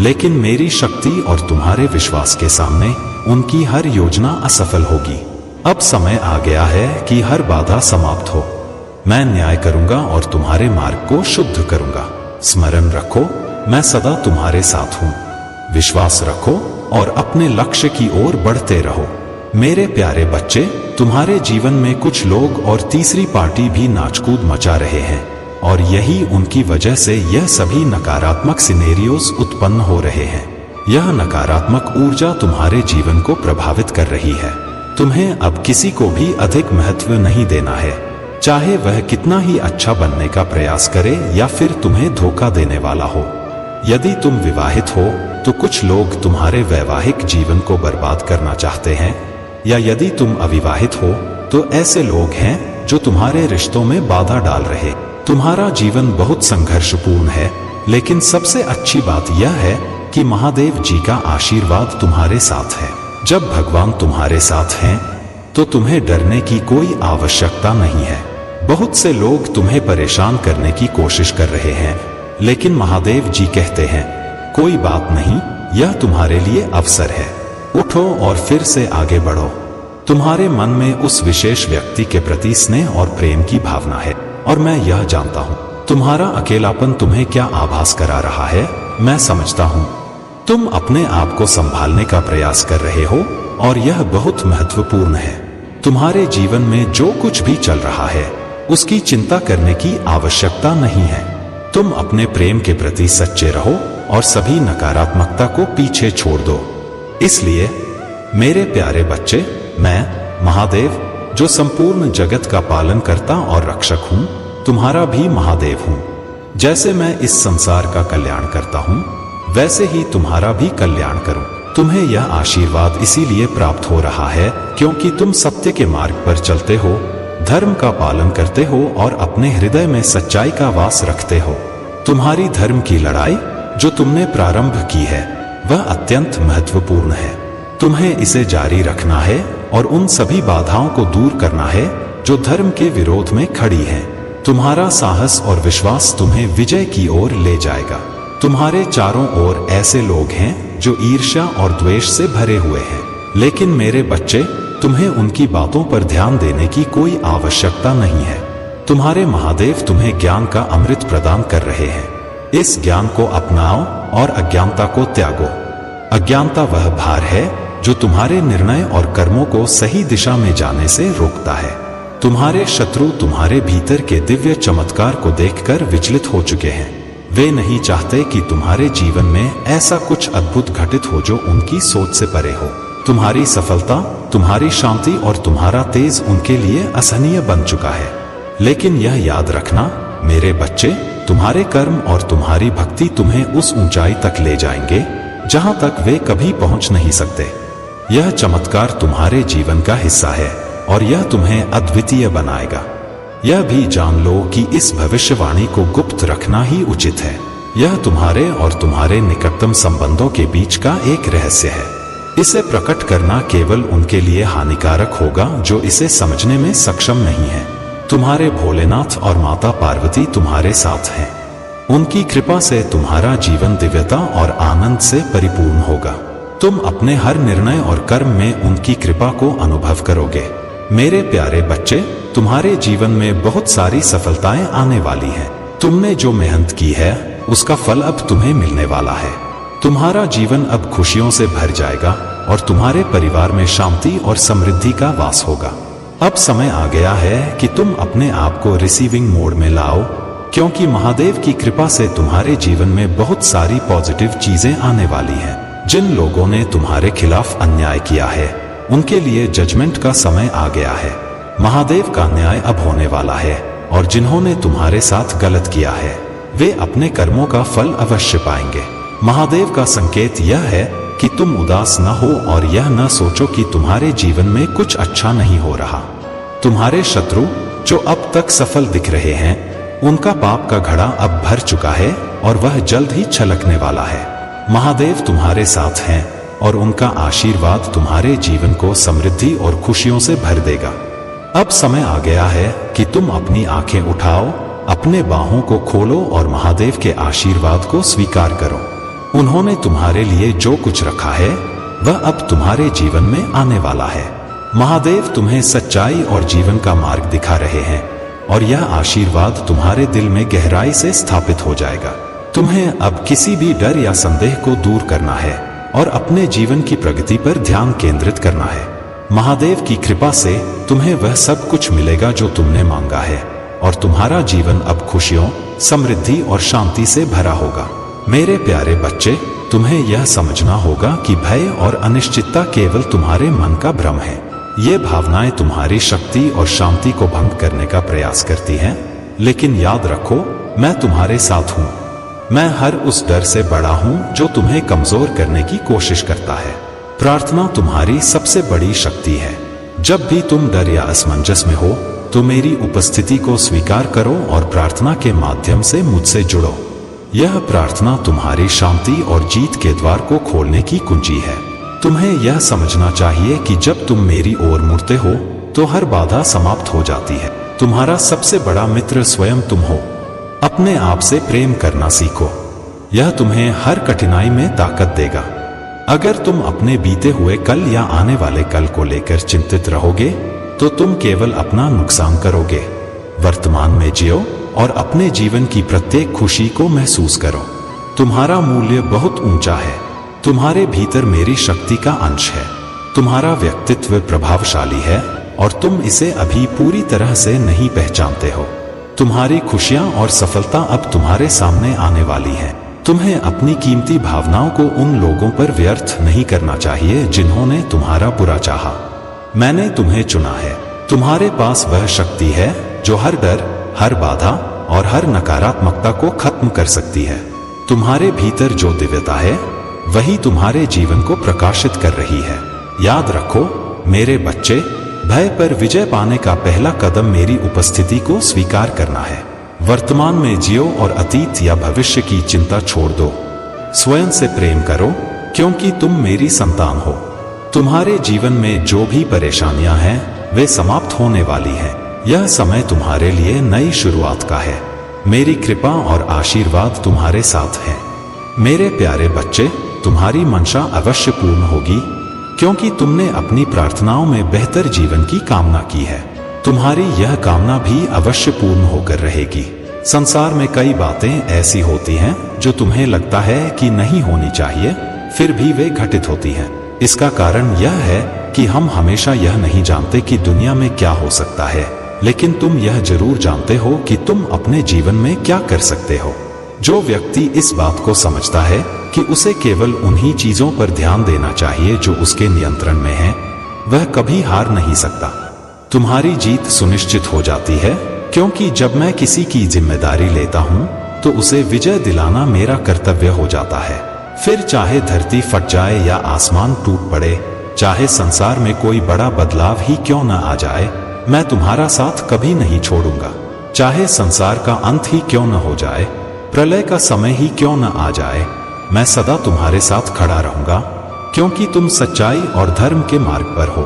लेकिन मेरी शक्ति और तुम्हारे विश्वास के सामने उनकी हर योजना असफल होगी। अब समय आ गया है कि हर बाधा समाप्त हो। मैं न्याय करूंगा और तुम्हारे मार्ग को शुद्ध करूंगा। स्मरण रखो, मैं सदा तुम्हारे साथ हूं। विश्वास रखो और अपने लक्ष्य की ओर बढ़ते रहो। मेरे प्यारे बच्चे, तुम्हारे जीवन में कुछ लोग और तीसरी पार्टी भी नाचकूद मचा रहे हैं और यही उनकी वजह से यह सभी नकारात्मक सिनेरियोस उत्पन्न हो रहे हैं। यह नकारात्मक ऊर्जा तुम्हारे जीवन को प्रभावित कर रही है। तुम्हें अब किसी को भी अधिक महत्व नहीं देना है, चाहे वह कितना ही अच्छा बनने का प्रयास करे या फिर तुम्हें धोखा देने वाला हो। यदि तुम विवाहित हो तो कुछ लोग तुम्हारे वैवाहिक जीवन को बर्बाद करना चाहते हैं, या यदि तुम अविवाहित हो तो ऐसे लोग हैं जो तुम्हारे रिश्तों में बाधा डाल रहे। तुम्हारा जीवन बहुत संघर्षपूर्ण है, लेकिन सबसे अच्छी बात यह है कि महादेव जी का आशीर्वाद तुम्हारे साथ है। जब भगवान तुम्हारे साथ हैं तो तुम्हें डरने की कोई आवश्यकता नहीं है। बहुत से लोग तुम्हें परेशान करने की कोशिश कर रहे हैं, लेकिन महादेव जी कहते हैं कोई बात नहीं, यह तुम्हारे लिए अवसर है। उठो और फिर से आगे बढ़ो। तुम्हारे मन में उस विशेष व्यक्ति के प्रति स्नेह और प्रेम की भावना है और मैं यह जानता हूँ तुम्हारा अकेलापन तुम्हें क्या आभास करा रहा है। मैं समझता हूँ तुम अपने आप को संभालने का प्रयास कर रहे हो और यह बहुत महत्वपूर्ण है। तुम्हारे जीवन में जो कुछ भी चल रहा है उसकी चिंता करने की आवश्यकता नहीं है। तुम अपने प्रेम के प्रति सच्चे रहो और सभी नकारात्मकता को पीछे छोड़ दो। इसलिए मेरे प्यारे बच्चे, मैं महादेव जो संपूर्ण जगत का पालन करता और रक्षक हूँ, तुम्हारा भी महादेव हूँ। जैसे मैं इस संसार का कल्याण करता हूँ, वैसे ही तुम्हारा भी कल्याण करूँ। तुम्हें यह आशीर्वाद इसीलिए प्राप्त हो रहा है क्योंकि तुम सत्य के मार्ग पर चलते हो, धर्म का पालन करते हो और अपने हृदय में सच्चाई का वास रखते हो। तुम्हारी धर्म की लड़ाई जो तुमने प्रारंभ की है वह अत्यंत महत्वपूर्ण है। तुम्हें इसे जारी रखना है और उन सभी बाधाओं को दूर करना है जो धर्म के विरोध में खड़ी हैं। तुम्हारा साहस और विश्वास तुम्हें विजय की ओर ले जाएगा। तुम्हारे चारों ओर ऐसे लोग हैं जो ईर्ष्या और द्वेष से भरे हुए हैं, लेकिन मेरे बच्चे, तुम्हें उनकी बातों पर ध्यान देने की कोई आवश्यकता नहीं है। तुम्हारे महादेव तुम्हें ज्ञान का अमृत प्रदान कर रहे हैं। इस ज्ञान को अपनाओ और अज्ञानता को त्यागो। अज्ञानता वह भार है जो तुम्हारे निर्णय और कर्मों को सही दिशा में जाने से रोकता है। तुम्हारे शत्रु तुम्हारे भीतर के दिव्य चमत्कार को देखकर विचलित हो चुके हैं। वे नहीं चाहते कि तुम्हारे जीवन में ऐसा कुछ अद्भुत घटित हो जो उनकी सोच से परे हो। तुम्हारी सफलता, तुम्हारी शांति और तुम्हारा तेज उनके लिए असहनीय बन चुका है। लेकिन यह याद रखना मेरे बच्चे, तुम्हारे कर्म और तुम्हारी भक्ति तुम्हें उस ऊंचाई तक ले जाएंगे जहां तक वे कभी पहुंच नहीं सकते। यह चमत्कार तुम्हारे जीवन का हिस्सा है और यह तुम्हें अद्वितीय बनाएगा। यह भी जान लो कि इस भविष्यवाणी को गुप्त रखना ही उचित है। यह तुम्हारे और तुम्हारे निकटतम संबंधों के बीच का एक रहस्य है। इसे प्रकट करना केवल उनके लिए हानिकारक होगा जो इसे समझने में सक्षम नहीं है। तुम्हारे भोलेनाथ और माता पार्वती तुम्हारे साथ हैं। उनकी कृपा से तुम्हारा जीवन दिव्यता और आनंद से परिपूर्ण होगा। तुम अपने हर निर्णय और कर्म में उनकी कृपा को अनुभव करोगे। मेरे प्यारे बच्चे, तुम्हारे जीवन में बहुत सारी सफलताएं आने वाली हैं। तुमने जो मेहनत की है उसका फल अब तुम्हें मिलने वाला है। तुम्हारा जीवन अब खुशियों से भर जाएगा और तुम्हारे परिवार में शांति और समृद्धि का वास होगा। अब समय आ गया है कि तुम अपने आप को रिसीविंग मोड में लाओ, क्योंकि महादेव की कृपा से तुम्हारे जीवन में बहुत सारी पॉजिटिव चीजें आने वाली हैं। जिन लोगों ने तुम्हारे खिलाफ अन्याय किया है उनके लिए जजमेंट का समय आ गया है। महादेव का न्याय अब होने वाला है और जिन्होंने तुम्हारे साथ गलत किया है वे अपने कर्मों का फल अवश्य पाएंगे। महादेव का संकेत यह है कि तुम उदास न हो और यह न सोचो कि तुम्हारे जीवन में कुछ अच्छा नहीं हो रहा। तुम्हारे शत्रु जो अब तक सफल दिख रहे हैं, उनका पाप का घड़ा अब भर चुका है और वह जल्द ही छलकने वाला है। महादेव तुम्हारे साथ हैं और उनका आशीर्वाद तुम्हारे जीवन को समृद्धि और खुशियों से भर देगा। अब समय आ गया है कि तुम अपनी आंखें उठाओ, अपने बाहों को खोलो और महादेव के आशीर्वाद को स्वीकार करो। उन्होंने तुम्हारे लिए जो कुछ रखा है वह अब तुम्हारे जीवन में आने वाला है। महादेव तुम्हें सच्चाई और जीवन का मार्ग दिखा रहे हैं और यह आशीर्वाद तुम्हारे दिल में गहराई से स्थापित हो जाएगा। तुम्हें अब किसी भी डर या संदेह को दूर करना है और अपने जीवन की प्रगति पर ध्यान केंद्रित करना है। महादेव की कृपा से तुम्हें वह सब कुछ मिलेगा जो तुमने मांगा है और तुम्हारा जीवन अब खुशियों, समृद्धि और शांति से भरा होगा। मेरे प्यारे बच्चे, तुम्हें यह समझना होगा कि भय और अनिश्चितता केवल तुम्हारे मन का भ्रम है। ये भावनाएं तुम्हारी शक्ति और शांति को भंग करने का प्रयास करती हैं, लेकिन याद रखो, मैं तुम्हारे साथ हूँ। मैं हर उस डर से बड़ा हूँ जो तुम्हें कमजोर करने की कोशिश करता है। प्रार्थना तुम्हारी सबसे बड़ी शक्ति है। जब भी तुम डर या असमंजस में हो तो मेरी उपस्थिति को स्वीकार करो और प्रार्थना के माध्यम से मुझसे जुड़ो। यह प्रार्थना तुम्हारी शांति और जीत के द्वार को खोलने की कुंजी है। तुम्हें यह समझना चाहिए कि जब तुम मेरी ओर मुड़ते हो तो हर बाधा समाप्त हो जाती है। तुम्हारा सबसे बड़ा मित्र स्वयं तुम हो। अपने आप से प्रेम करना सीखो, यह तुम्हें हर कठिनाई में ताकत देगा। अगर तुम अपने बीते हुए कल या आने वाले कल को लेकर चिंतित रहोगे तो तुम केवल अपना नुकसान करोगे। वर्तमान में जियो और अपने जीवन की प्रत्येक खुशी को महसूस करो। तुम्हारा मूल्य बहुत ऊंचा है। तुम्हारे भीतर मेरी शक्ति का अंश है। तुम्हारा व्यक्तित्व प्रभावशाली है और तुम इसे अभी पूरी तरह से नहीं पहचानते हो। तुम्हारी खुशियां और सफलता अब तुम्हारे सामने आने वाली हैं। तुम्हें अपनी कीमती भावनाओं को उन लोगों पर व्यर्थ नहीं करना चाहिए जिन्होंने तुम्हारा बुरा चाहा। मैंने तुम्हें चुना है। तुम्हारे पास वह शक्ति है जो हर डर, हर बाधा और हर नकारात्मकता को खत्म कर सकती है। तुम्हारे भीतर जो दिव्यता है वही तुम्हारे जीवन को प्रकाशित कर रही है। याद रखो मेरे बच्चे, भय पर विजय पाने का पहला कदम मेरी उपस्थिति को स्वीकार करना है। वर्तमान में जियो और अतीत या भविष्य की चिंता छोड़ दो। स्वयं से प्रेम करो क्योंकि तुम मेरी संतान हो। तुम्हारे जीवन में जो भी परेशानियां हैं वे समाप्त होने वाली हैं। यह समय तुम्हारे लिए नई शुरुआत का है। मेरी कृपा और आशीर्वाद तुम्हारे साथ है। मेरे प्यारे बच्चे, तुम्हारी मंशा अवश्य पूर्ण होगी क्योंकि तुमने अपनी प्रार्थनाओं में बेहतर जीवन की कामना की है। तुम्हारी यह कामना भी अवश्य पूर्ण होकर रहेगी। संसार में कई बातें ऐसी होती हैं जो तुम्हें लगता है कि नहीं होनी चाहिए, फिर भी वे घटित होती हैं। इसका कारण यह है कि हम हमेशा यह नहीं जानते कि दुनिया में क्या हो सकता है, लेकिन तुम यह जरूर जानते हो कि तुम अपने जीवन में क्या कर सकते हो। जो व्यक्ति इस बात को समझता है कि उसे केवल उन्हीं चीजों पर ध्यान देना चाहिए जो उसके नियंत्रण में है, वह कभी हार नहीं सकता। तुम्हारी जीत सुनिश्चित हो जाती है क्योंकि जब मैं किसी की जिम्मेदारी लेता हूं तो उसे विजय दिलाना मेरा कर्तव्य हो जाता है। फिर चाहे धरती फट जाए या आसमान टूट पड़े, चाहे संसार में कोई बड़ा बदलाव ही क्यों न आ जाए, मैं तुम्हारा साथ कभी नहीं छोड़ूंगा। चाहे संसार का अंत ही क्यों न हो जाए, प्रलय का समय ही क्यों न आ जाए, मैं सदा तुम्हारे साथ खड़ा रहूंगा क्योंकि तुम सच्चाई और धर्म के मार्ग पर हो।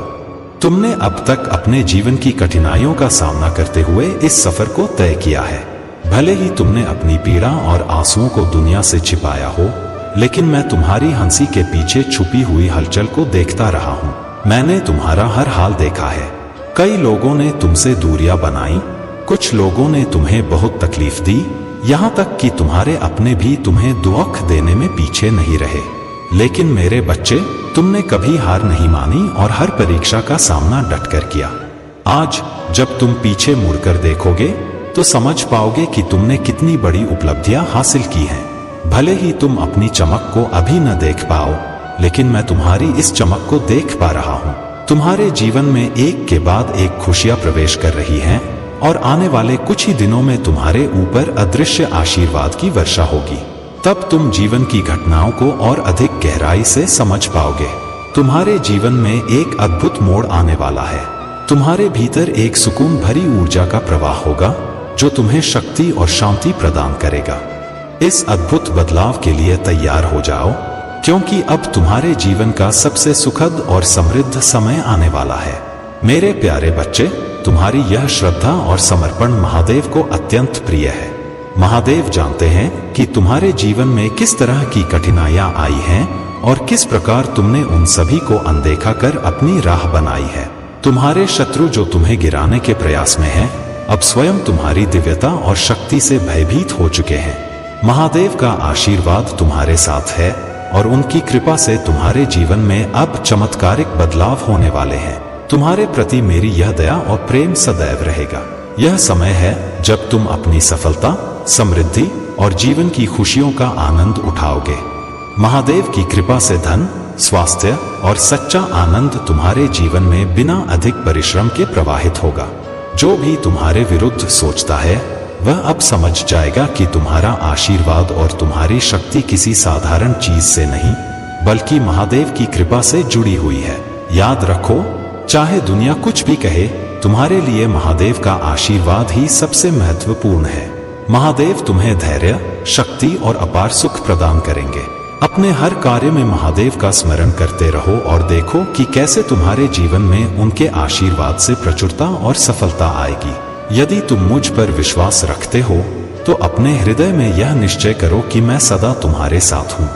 तुमने अब तक अपने जीवन की कठिनाइयों का सामना करते हुए इस सफर को तय किया है। भले ही तुमने अपनी पीड़ा और आंसुओं को दुनिया से छिपाया हो, लेकिन मैं तुम्हारी हंसी के पीछे छुपी हुई हलचल को देखता रहा हूँ। मैंने तुम्हारा हर हाल देखा है। कई लोगों ने तुमसे दूरियां बनाई, कुछ लोगों ने तुम्हें बहुत तकलीफ दी, यहाँ तक कि तुम्हारे अपने भी तुम्हें दुख देने में पीछे नहीं रहे। लेकिन मेरे बच्चे, तुमने कभी हार नहीं मानी और हर परीक्षा का सामना डटकर किया। आज जब तुम पीछे मुड़कर देखोगे तो समझ पाओगे कि तुमने कितनी बड़ी उपलब्धियां हासिल की हैं। भले ही तुम अपनी चमक को अभी न देख पाओ, लेकिन मैं तुम्हारी इस चमक को देख पा रहा हूँ। तुम्हारे जीवन में एक के बाद एक खुशियां प्रवेश कर रही हैं और आने वाले कुछ ही दिनों में तुम्हारे ऊपर अदृश्य आशीर्वाद की वर्षा होगी। तब तुम जीवन की घटनाओं को और अधिक गहराई से समझ पाओगे। तुम्हारे जीवन में एक अद्भुत मोड़ आने वाला है। तुम्हारे भीतर एक सुकून भरी ऊर्जा का प्रवाह होगा जो तुम्हें शक्ति और शांति प्रदान करेगा। इस अद्भुत बदलाव के लिए तैयार हो जाओ क्योंकि अब तुम्हारे जीवन का सबसे सुखद और समृद्ध समय आने वाला है। मेरे प्यारे बच्चे, तुम्हारी यह श्रद्धा और समर्पण महादेव को अत्यंत प्रिय है। महादेव जानते हैं कि तुम्हारे जीवन में किस तरह की कठिनाइयां आई हैं और किस प्रकार तुमने उन सभी को अनदेखा कर अपनी राह बनाई है। तुम्हारे शत्रु जो तुम्हें गिराने के प्रयास में हैं, अब स्वयं तुम्हारी दिव्यता और शक्ति से भयभीत हो चुके हैं। महादेव का आशीर्वाद तुम्हारे साथ है और उनकी कृपा से तुम्हारे जीवन में अब चमत्कारिक बदलाव होने वाले हैं। तुम्हारे प्रति मेरी यह दया और प्रेम सदैव रहेगा। यह समय है जब तुम अपनी सफलता, समृद्धि और जीवन की खुशियों का आनंद उठाओगे। महादेव की कृपा से धन, स्वास्थ्य और सच्चा आनंद तुम्हारे जीवन में बिना अधिक परिश्रम के प्रवाहित होगा। जो भी तुम्हारे विरुद्ध सोचता है वह अब समझ जाएगा कि तुम्हारा आशीर्वाद और तुम्हारी शक्ति किसी साधारण चीज से नहीं बल्कि महादेव की कृपा से जुड़ी हुई है। याद रखो, चाहे दुनिया कुछ भी कहे, तुम्हारे लिए महादेव का आशीर्वाद ही सबसे महत्वपूर्ण है। महादेव तुम्हें धैर्य, शक्ति और अपार सुख प्रदान करेंगे। अपने हर कार्य में महादेव का स्मरण करते रहो और देखो कि कैसे तुम्हारे जीवन में उनके आशीर्वाद से प्रचुरता और सफलता आएगी। यदि तुम मुझ पर विश्वास रखते हो तो अपने हृदय में यह निश्चय करो कि मैं सदा तुम्हारे साथ हूँ,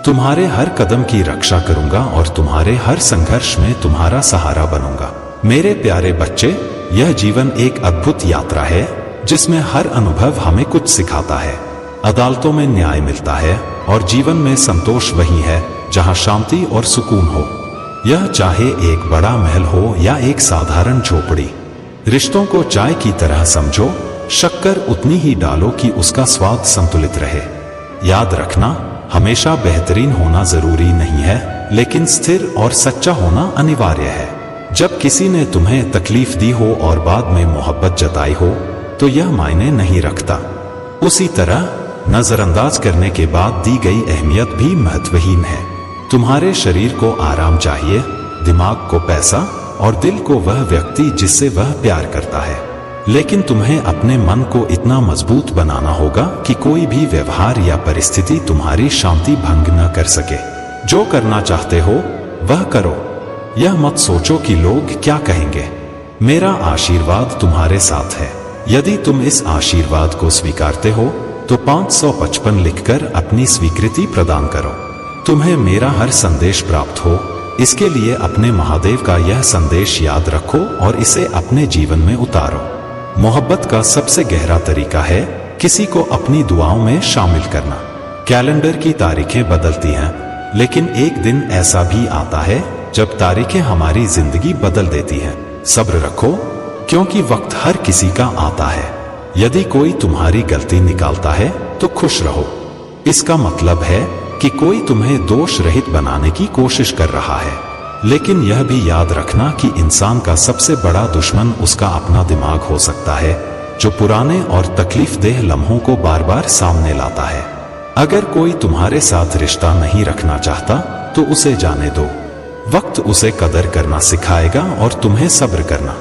तुम्हारे हर कदम की रक्षा करूंगा और तुम्हारे हर संघर्ष में तुम्हारा सहारा बनूंगा। मेरे प्यारे बच्चे, यह जीवन एक अद्भुत यात्रा है जिसमें हर अनुभव हमें कुछ सिखाता है। अदालतों में न्याय मिलता है और जीवन में संतोष वही है जहां शांति और सुकून हो। यह चाहे एक बड़ा महल हो या एक साधारण झोपड़ी। रिश्तों को चाय की तरह समझो, शक्कर उतनी ही डालो कि उसका स्वाद संतुलित रहे। याद रखना, हमेशा बेहतरीन होना जरूरी नहीं है, लेकिन स्थिर और सच्चा होना अनिवार्य है। जब किसी ने तुम्हें तकलीफ दी हो और बाद में मोहब्बत जताई हो तो यह मायने नहीं रखता। उसी तरह नजरअंदाज करने के बाद दी गई अहमियत भी महत्वहीन है। तुम्हारे शरीर को आराम चाहिए, दिमाग को पैसा और दिल को वह व्यक्ति जिससे वह प्यार करता है। लेकिन तुम्हें अपने मन को इतना मजबूत बनाना होगा कि कोई भी व्यवहार या परिस्थिति तुम्हारी शांति भंग न कर सके। जो करना चाहते हो वह करो। यह मत सोचो कि लोग क्या कहेंगे। मेरा आशीर्वाद तुम्हारे साथ है। यदि तुम इस आशीर्वाद को स्वीकारते हो तो 555 लिखकर अपनी स्वीकृति प्रदान करो। तुम्हें मेरा हर संदेश प्राप्त हो, इसके लिए अपने महादेव का यह संदेश याद रखो और इसे अपने जीवन में उतारो। मोहब्बत का सबसे गहरा तरीका है किसी को अपनी दुआओं में शामिल करना। कैलेंडर की तारीखें बदलती हैं, लेकिन एक दिन ऐसा भी आता है जब तारीखें हमारी जिंदगी बदल देती हैं। सब्र रखो, क्योंकि वक्त हर किसी का आता है। यदि कोई तुम्हारी गलती निकालता है तो खुश रहो। इसका मतलब है कि कोई तुम्हें दोष रहित बनाने की कोशिश कर रहा है। लेकिन यह भी याद रखना कि इंसान का सबसे बड़ा दुश्मन उसका अपना दिमाग हो सकता है, जो पुराने और तकलीफदेह लम्हों को बार बार सामने लाता है। अगर कोई तुम्हारे साथ रिश्ता नहीं रखना चाहता तो उसे जाने दो। वक्त उसे कदर करना सिखाएगा और तुम्हें सब्र करना।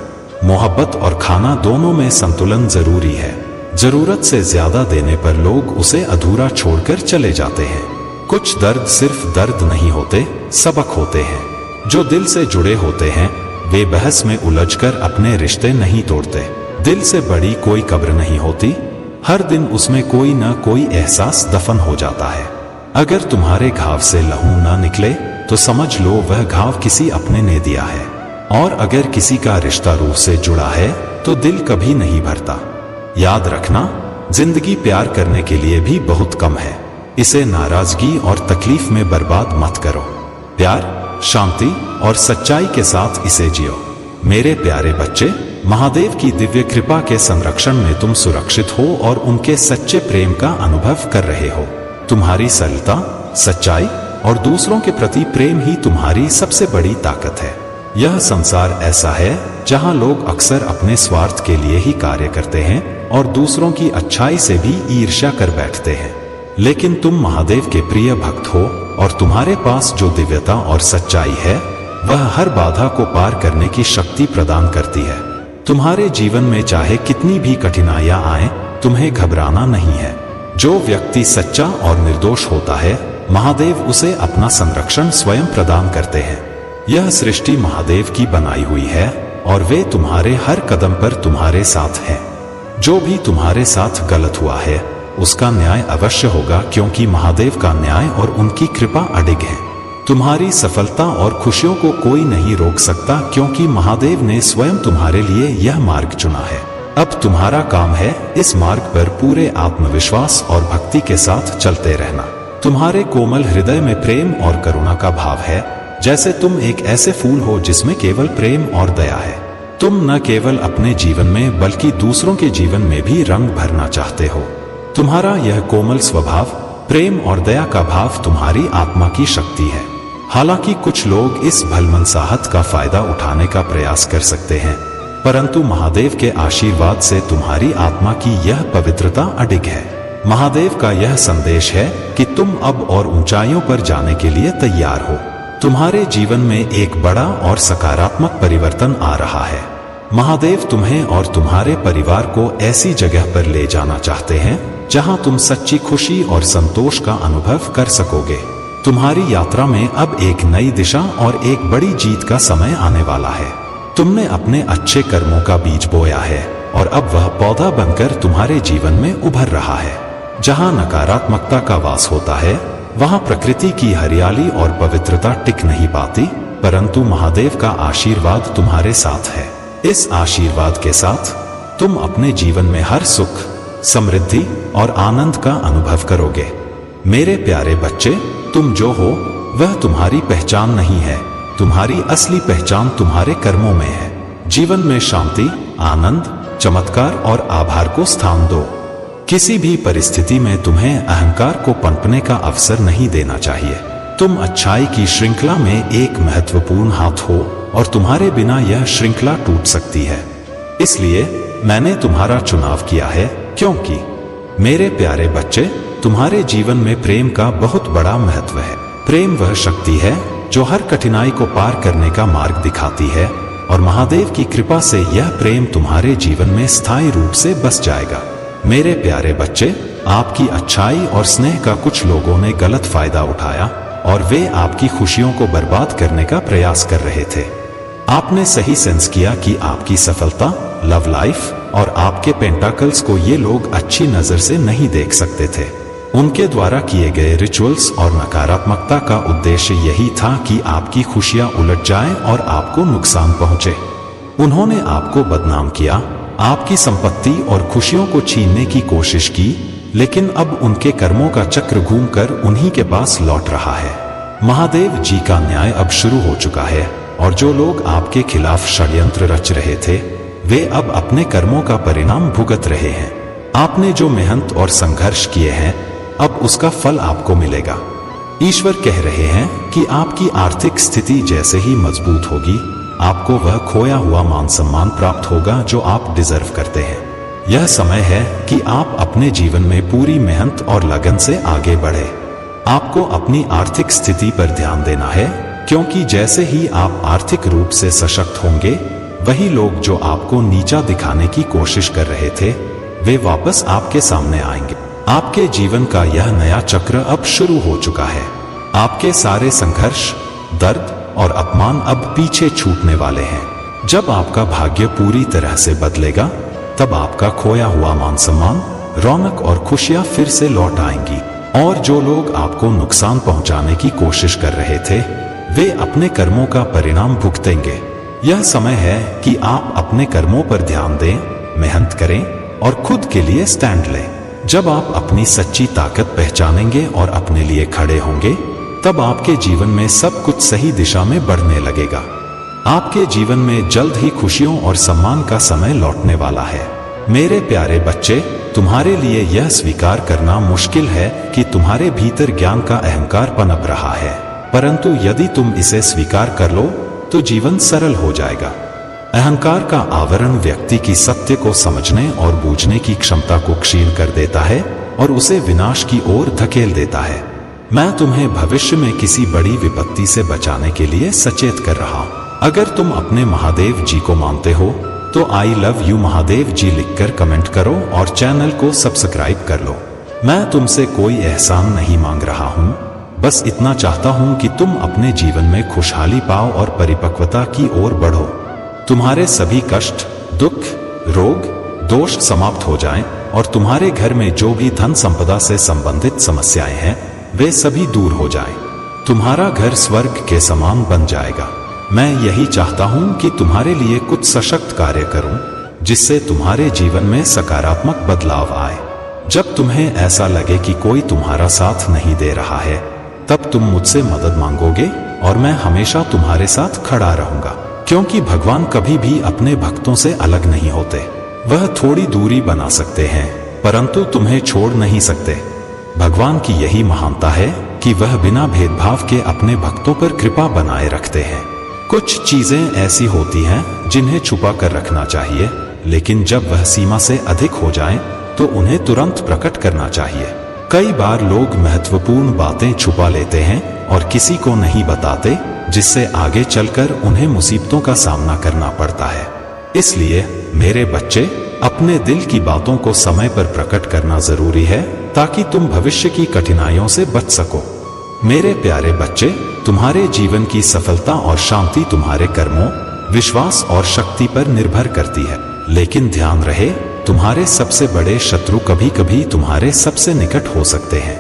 मोहब्बत और खाना दोनों में संतुलन जरूरी है। जरूरत से ज्यादा देने पर लोग उसे अधूरा छोड़कर चले जाते हैं। कुछ दर्द सिर्फ दर्द नहीं होते, सबक होते हैं। जो दिल से जुड़े होते हैं वे बहस में उलझकर अपने रिश्ते नहीं तोड़ते। दिल से बड़ी कोई कब्र नहीं होती, हर दिन उसमें कोई न कोई एहसास दफन हो जाता है। अगर तुम्हारे घाव से लहू न निकले तो समझ लो वह घाव किसी अपने ने दिया है। और अगर किसी का रिश्ता रूह से जुड़ा है तो दिल कभी नहीं भरता। याद रखना, जिंदगी प्यार करने के लिए भी बहुत कम है। इसे नाराजगी और तकलीफ में बर्बाद मत करो। प्यार, शांति और सच्चाई के साथ इसे जियो। मेरे प्यारे बच्चे, महादेव की दिव्य कृपा के संरक्षण में तुम सुरक्षित हो और उनके सच्चे प्रेम का अनुभव कर रहे हो। तुम्हारी सरलता, सच्चाई और दूसरों के प्रति प्रेम ही तुम्हारी सबसे बड़ी ताकत है। यह संसार ऐसा है जहां लोग अक्सर अपने स्वार्थ के लिए ही कार्य करते हैं और दूसरों की अच्छाई से भी ईर्ष्या कर बैठते हैं। लेकिन तुम महादेव के प्रिय भक्त हो और तुम्हारे पास जो दिव्यता और सच्चाई है वह हर बाधा को पार करने की शक्ति प्रदान करती है। तुम्हारे जीवन में चाहे कितनी भी कठिनाइयां आए, तुम्हें घबराना नहीं है। जो व्यक्ति सच्चा और निर्दोष होता है, महादेव उसे अपना संरक्षण स्वयं प्रदान करते हैं। यह सृष्टि महादेव की बनाई हुई है और वे तुम्हारे हर कदम पर तुम्हारे साथ हैं। जो भी तुम्हारे साथ गलत हुआ है उसका न्याय अवश्य होगा, क्योंकि महादेव का न्याय और उनकी कृपा अडिग है। तुम्हारी सफलता और खुशियों को कोई नहीं रोक सकता, क्योंकि महादेव ने स्वयं तुम्हारे लिए यह मार्ग चुना है। अब तुम्हारा काम है इस मार्ग पर पूरे आत्मविश्वास और भक्ति के साथ चलते रहना। तुम्हारे कोमल हृदय में प्रेम और करुणा का भाव है, जैसे तुम एक ऐसे फूल हो जिसमें केवल प्रेम और दया है। तुम न केवल अपने जीवन में बल्कि दूसरों के जीवन में भी रंग भरना चाहते हो। तुम्हारा यह कोमल स्वभाव, प्रेम और दया का भाव तुम्हारी आत्मा की शक्ति है। हालांकि कुछ लोग इस भलमनसाहत का फायदा उठाने का प्रयास कर सकते हैं, परंतु महादेव के आशीर्वाद से तुम्हारी आत्मा की यह पवित्रता अडिग है। महादेव का यह संदेश है कि तुम अब और ऊंचाइयों पर जाने के लिए तैयार हो। तुम्हारे जीवन में एक बड़ा और सकारात्मक परिवर्तन आ रहा है। महादेव तुम्हें और तुम्हारे परिवार को ऐसी जगह पर ले जाना चाहते हैं जहां तुम सच्ची खुशी और संतोष का अनुभव कर सकोगे। तुम्हारी यात्रा में अब एक नई दिशा और एक बड़ी जीत का समय आने वाला है। तुमने अपने अच्छे कर्मों का बीज बोया है और अब वह पौधा बनकर तुम्हारे जीवन में उभर रहा है। जहां नकारात्मकता का वास होता है, वहां प्रकृति की हरियाली और पवित्रता टिक नहीं पाती, परंतु महादेव का आशीर्वाद तुम्हारे साथ है। इस आशीर्वाद के साथ तुम अपने जीवन में हर सुख, समृद्धि और आनंद का अनुभव करोगे। मेरे प्यारे बच्चे, तुम जो हो वह तुम्हारी पहचान नहीं है। तुम्हारी असली पहचान तुम्हारे कर्मों में है। जीवन में शांति, आनंद, चमत्कार और आभार को स्थान दो। किसी भी परिस्थिति में तुम्हें अहंकार को पनपने का अवसर नहीं देना चाहिए। तुम अच्छाई की श्रृंखला में एक महत्वपूर्ण हाथ हो और तुम्हारे बिना यह श्रृंखला टूट सकती है। इसलिए मैंने तुम्हारा चुनाव किया है, क्योंकि मेरे प्यारे बच्चे, तुम्हारे जीवन में प्रेम का बहुत बड़ा महत्व है। प्रेम वह शक्ति है जो हर कठिनाई को पार करने का मार्ग दिखाती है, और महादेव की कृपा से यह प्रेम तुम्हारे जीवन में स्थायी रूप से बस जाएगा। मेरे प्यारे बच्चे, आपकी अच्छाई और स्नेह का कुछ लोगों ने गलत फायदा उठाया और वे आपकी खुशियों को बर्बाद करने का प्रयास कर रहे थे। आपने सही सेंस किया कि आपकी सफलता, लव लाइफ और आपके पेंटाकल्स को ये लोग अच्छी नजर से नहीं देख सकते थे। उनके द्वारा किए गए रिचुअल्स और नकारात्मकता का उद्देश्य यही था कि आपकी खुशियां उलट जाएं और आपको नुकसान पहुंचे। उन्होंने आपको बदनाम किया, आपकी संपत्ति और खुशियों को छीनने की कोशिश की, लेकिन अब उनके कर्मों का चक्र घूमकर उन्हीं के पास लौट रहा है। महादेव जी का न्याय अब शुरू हो चुका है, और जो लोग आपके खिलाफ षड्यंत्र रच रहे थे, वे अब अपने कर्मों का परिणाम भुगत रहे हैं। आपने जो मेहनत और संघर्ष किए हैं, अब उसका फल आपको मिलेगा। ईश्वर कह रहे हैं कि आपकी आर्थिक स्थिति जैसे ही मजबूत होगी, आपको वह खोया हुआ मान सम्मान प्राप्त होगा जो आप डिजर्व करते हैं। यह समय है कि आप अपने जीवन में पूरी मेहनत और लगन से आगे बढ़े। आपको अपनी आर्थिक स्थिति पर ध्यान देना है, क्योंकि जैसे ही आप आर्थिक रूप से सशक्त होंगे, वही लोग जो आपको नीचा दिखाने की कोशिश कर रहे थे, वे वापस आपके सामने आएंगे। आपके जीवन का यह नया चक्र अब शुरू हो चुका है। आपके सारे संघर्ष, दर्द और अपमान अब पीछे छूटने वाले हैं। जब आपका भाग्य पूरी तरह से बदलेगा, तब आपका खोया हुआ मान सम्मान, रौनक और खुशियां फिर से लौट आएंगी, और जो लोग आपको नुकसान पहुंचाने की कोशिश कर रहे थे, वे अपने कर्मों का परिणाम भुगतेंगे। यह समय है कि आप अपने कर्मों पर ध्यान दें, मेहनत करें और खुद के लिए स्टैंड लें। जब आप अपनी सच्ची ताकत पहचानेंगे और अपने लिए खड़े होंगे, तब आपके जीवन में सब कुछ सही दिशा में बढ़ने लगेगा। आपके जीवन में जल्द ही खुशियों और सम्मान का समय लौटने वाला है। मेरे प्यारे बच्चे, तुम्हारे लिए यह स्वीकार करना मुश्किल है कि तुम्हारे भीतर ज्ञान का अहंकार पनप रहा है, परंतु यदि तुम इसे स्वीकार कर लो तो जीवन सरल हो जाएगा। अहंकार का आवरण व्यक्ति की सत्य को समझने और बूझने की क्षमता को क्षीण कर देता है और उसे विनाश की ओर धकेल देता है। मैं तुम्हें भविष्य में किसी बड़ी विपत्ति से बचाने के लिए सचेत कर रहा हूं। अगर तुम अपने महादेव जी को मानते हो तो आई लव यू महादेव जी लिखकर कमेंट करो और चैनल को सब्सक्राइब कर लो। मैं तुमसे कोई एहसान नहीं मांग रहा हूं, बस इतना चाहता हूं कि तुम अपने जीवन में खुशहाली पाओ और परिपक्वता की ओर बढ़ो। तुम्हारे सभी कष्ट, दुख, रोग, दोष समाप्त हो जाएं और तुम्हारे घर में जो भी धन संपदा से संबंधित समस्याएं हैं वे सभी दूर हो जाएं। तुम्हारा घर स्वर्ग के समान बन जाएगा। मैं यही चाहता हूं कि तुम्हारे लिए कुछ सशक्त कार्य करूं जिससे तुम्हारे जीवन में सकारात्मक बदलाव आए। जब तुम्हें ऐसा लगे कि कोई तुम्हारा साथ नहीं दे रहा है तब तुम मुझसे मदद मांगोगे और मैं हमेशा तुम्हारे साथ खड़ा रहूंगा, क्योंकि भगवान कभी भी अपने भक्तों से अलग नहीं होते। वह थोड़ी दूरी बना सकते हैं परंतु तुम्हें छोड़ नहीं सकते। भगवान की यही महानता है कि वह बिना भेदभाव के अपने भक्तों पर कृपा बनाए रखते हैं। कुछ चीजें ऐसी होती हैं जिन्हें छुपा कर रखना चाहिए, लेकिन जब वह सीमा से अधिक हो जाएं, तो उन्हें तुरंत प्रकट करना चाहिए। कई बार लोग महत्वपूर्ण बातें छुपा लेते हैं और किसी को नहीं बताते, जिससे आगे चलकर उन्हें मुसीबतों का सामना करना पड़ता है। इसलिए मेरे बच्चे, अपने दिल की बातों को समय पर प्रकट करना जरूरी है ताकि तुम भविष्य की कठिनाइयों से बच सको। मेरे प्यारे बच्चे, तुम्हारे जीवन की सफलता और शांति तुम्हारे कर्मों, विश्वास और शक्ति पर निर्भर करती है। लेकिन ध्यान रहे, तुम्हारे सबसे बड़े शत्रु कभी कभी तुम्हारे सबसे निकट हो सकते हैं।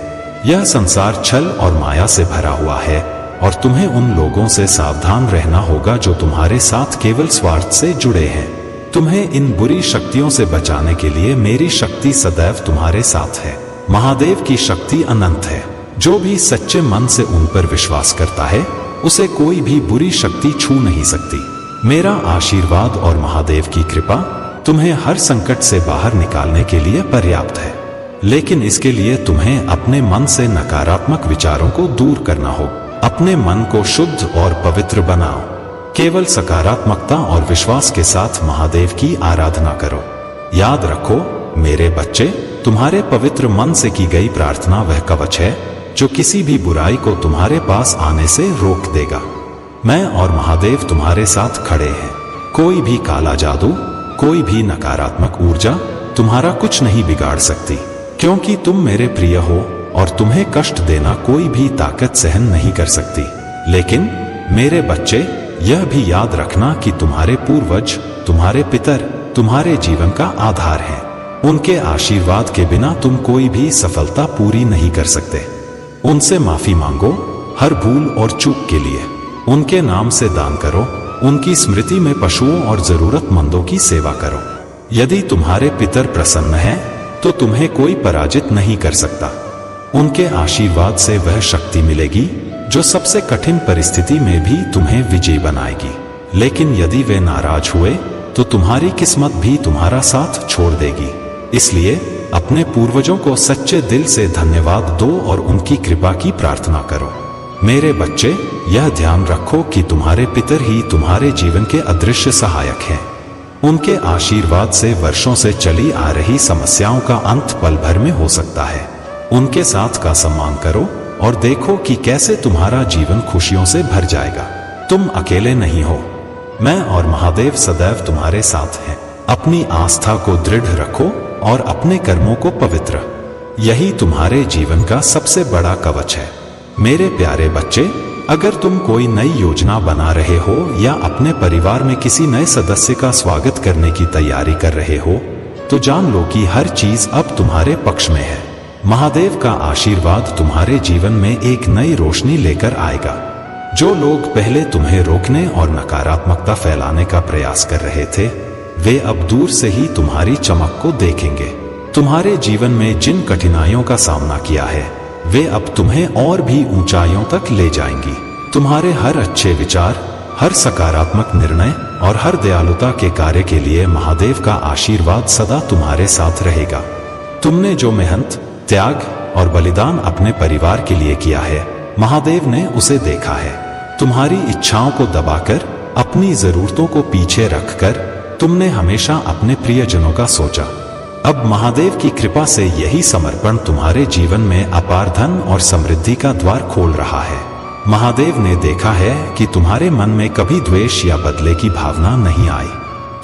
यह संसार छल और माया से भरा हुआ है और तुम्हें उन लोगों से सावधान रहना होगा जो तुम्हारे साथ केवल स्वार्थ से जुड़े हैं। तुम्हें इन बुरी शक्तियों से बचाने के लिए मेरी शक्ति सदैव तुम्हारे साथ है। महादेव की शक्ति अनंत है। जो भी सच्चे मन से उन पर विश्वास करता है उसे कोई भी बुरी शक्ति छू नहीं सकती। मेरा आशीर्वाद और महादेव की कृपा तुम्हें हर संकट से बाहर निकालने के लिए पर्याप्त है, लेकिन इसके लिए तुम्हें अपने मन से नकारात्मक विचारों को दूर करना हो। अपने मन को शुद्ध और पवित्र बनाओ। केवल सकारात्मकता और विश्वास के साथ महादेव की आराधना करो। याद रखो मेरे बच्चे, तुम्हारे पवित्र मन से की गई प्रार्थना वह कवच है जो किसी भी बुराई को तुम्हारे पास आने से रोक देगा। मैं और महादेव तुम्हारे साथ खड़े हैं। कोई भी काला जादू, कोई भी नकारात्मक ऊर्जा तुम्हारा कुछ नहीं बिगाड़ सकती, क्योंकि तुम मेरे प्रिय हो और तुम्हें कष्ट देना कोई भी ताकत सहन नहीं कर सकती। लेकिन मेरे बच्चे, यह भी याद रखना कि तुम्हारे पूर्वज, तुम्हारे पितर तुम्हारे जीवन का आधार हैं। उनके आशीर्वाद के बिना तुम कोई भी सफलता पूरी नहीं कर सकते। उनसे माफी मांगो हर भूल और चूक के लिए। उनके नाम से दान करो। उनकी स्मृति में पशुओं और जरूरतमंदों की सेवा करो। यदि तुम्हारे पितर प्रसन्न हैं, तो तुम्हें कोई पराजित नहीं कर सकता। उनके आशीर्वाद से वह शक्ति मिलेगी जो सबसे कठिन परिस्थिति में भी तुम्हें विजयी बनाएगी। लेकिन यदि वे नाराज हुए तो तुम्हारी किस्मत भी तुम्हारा साथ छोड़ देगी। इसलिए अपने पूर्वजों को सच्चे दिल से धन्यवाद दो और उनकी कृपा की प्रार्थना करो। मेरे बच्चे, यह ध्यान रखो कि तुम्हारे पितर ही तुम्हारे जीवन के अदृश्य सहायक हैं। उनके आशीर्वाद से वर्षों से चली आ रही समस्याओं का अंत पल भर में हो सकता है। उनके साथ का सम्मान करो और देखो कि कैसे तुम्हारा जीवन खुशियों से भर जाएगा। तुम अकेले नहीं हो। मैं और महादेव सदैव तुम्हारे साथ हैं। अपनी आस्था को दृढ़ रखो और अपने कर्मों को पवित्र। यही तुम्हारे जीवन का सबसे बड़ा कवच है। मेरे प्यारे बच्चे, अगर तुम कोई नई योजना बना रहे हो या अपने परिवार में किसी नए सदस्य का स्वागत करने की तैयारी कर रहे हो, तो जान लो कि हर चीज अब तुम्हारे पक्ष में है। महादेव का आशीर्वाद तुम्हारे जीवन में एक नई रोशनी लेकर आएगा। जो लोग पहले तुम्हें रोकने और नकारात्मकता फैलाने का प्रयास कर रहे थे, वे अब दूर से ही तुम्हारी चमक को देखेंगे। तुम्हारे जीवन में जिन कठिनाइयों का सामना किया है, वे अब तुम्हें और भी ऊंचाइयों तक ले जाएंगी। तुम्हारे हर अच्छे विचार, हर सकारात्मक निर्णय और हर दयालुता के कार्य के लिए महादेव का आशीर्वाद सदा तुम्हारे साथ रहेगा। तुमने जो मेहनत, त्याग और बलिदान अपने परिवार के लिए किया है, महादेव ने उसे देखा है। तुम्हारी इच्छाओं को दबाकर, अपनी जरूरतों को पीछे रखकर तुमने हमेशा अपने प्रियजनों का सोचा। अब महादेव की कृपा से यही समर्पण तुम्हारे जीवन में अपार धन और समृद्धि का द्वार खोल रहा है। महादेव ने देखा है कि तुम्हारे मन में कभी द्वेष या बदले की भावना नहीं आई।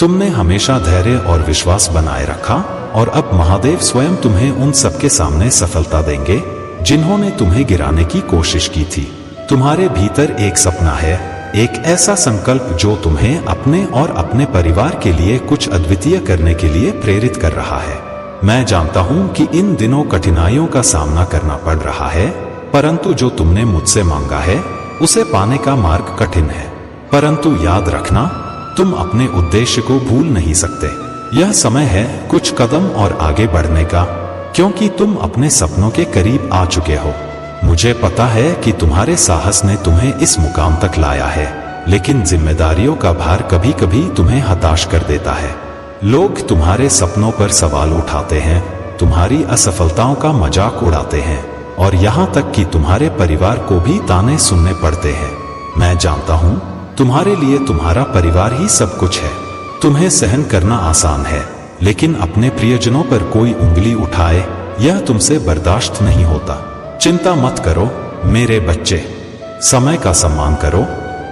तुमने हमेशा धैर्य और विश्वास बनाए रखा और अब महादेव स्वयं तुम्हें उन सबके सामने सफलता देंगे जिन्होंने तुम्हें गिराने की कोशिश की थी। तुम्हारे भीतर एक सपना है, एक ऐसा संकल्प जो तुम्हें अपने और अपने परिवार के लिए कुछ अद्वितीय करने के लिए प्रेरित कर रहा है। मैं जानता हूं कि इन दिनों कठिनाइयों का सामना करना पड़ रहा है, परंतु जो तुमने मुझसे मांगा है उसे पाने का मार्ग कठिन है। परंतु याद रखना, तुम अपने उद्देश्य को भूल नहीं सकते। यह समय है कुछ कदम और आगे बढ़ने का, क्योंकि तुम अपने सपनों के करीब आ चुके हो। मुझे पता है कि तुम्हारे साहस ने तुम्हें इस मुकाम तक लाया है, लेकिन जिम्मेदारियों का भार कभी कभी तुम्हें हताश कर देता है। लोग तुम्हारे सपनों पर सवाल उठाते हैं, तुम्हारी असफलताओं का मजाक उड़ाते हैं और यहाँ तक कि तुम्हारे परिवार को भी ताने सुनने पड़ते हैं। मैं जानता हूँ तुम्हारे लिए तुम्हारा परिवार ही सब कुछ है। तुम्हें सहन करना आसान है, लेकिन अपने प्रियजनों पर कोई उंगली उठाए यह तुमसे बर्दाश्त नहीं होता। चिंता मत करो मेरे बच्चे, समय का सम्मान करो,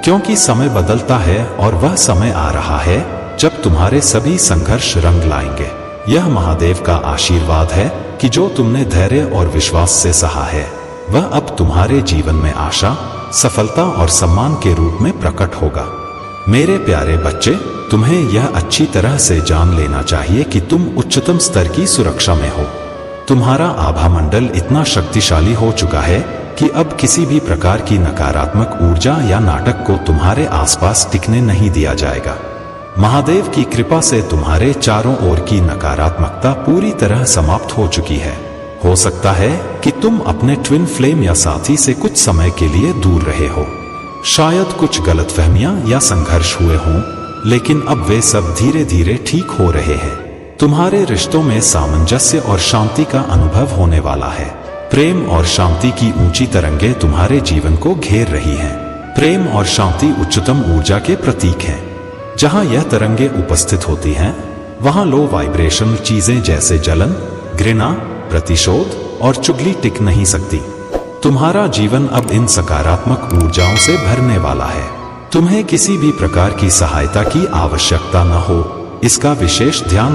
क्योंकि समय बदलता है और वह समय आ रहा है जब तुम्हारे सभी संघर्ष रंग लाएंगे। यह महादेव का आशीर्वाद है कि जो तुमने धैर्य और विश्वास से सहा है वह अब तुम्हारे जीवन में आशा, सफलता और सम्मान के रूप में प्रकट होगा। मेरे प्यारे बच्चे, तुम्हें यह अच्छी तरह से जान लेना चाहिए कि तुम उच्चतम स्तर की सुरक्षा में हो। तुम्हारा आभा मंडल इतना शक्तिशाली हो चुका है कि अब किसी भी प्रकार की नकारात्मक ऊर्जा या नाटक को तुम्हारे आसपास टिकने नहीं दिया जाएगा। महादेव की कृपा से तुम्हारे चारों ओर की नकारात्मकता पूरी तरह समाप्त हो चुकी है। हो सकता है कि तुम अपने ट्विन फ्लेम या साथी से कुछ समय के लिए दूर रहे हो। शायद कुछ गलतफहमियां या संघर्ष हुए हों, लेकिन अब वे सब धीरे धीरे ठीक हो रहे हैं। तुम्हारे रिश्तों में सामंजस्य और शांति का अनुभव होने वाला है। प्रेम और शांति की ऊंची तरंगें तुम्हारे जीवन को घेर रही हैं। प्रेम और शांति उच्चतम ऊर्जा के प्रतीक हैं। जहां यह तरंगें उपस्थित होती हैं, वहां लो वाइब्रेशनल चीजें जैसे जलन, घृणा, प्रतिशोध और चुगली टिक नहीं सकती। तुम्हारा जीवन अब इन सकारात्मक ऊर्जाओं से भरने वाला है। तुम्हें किसी भी प्रकार की सहायता की आवश्यकता न हो, इसका विशेष ध्यान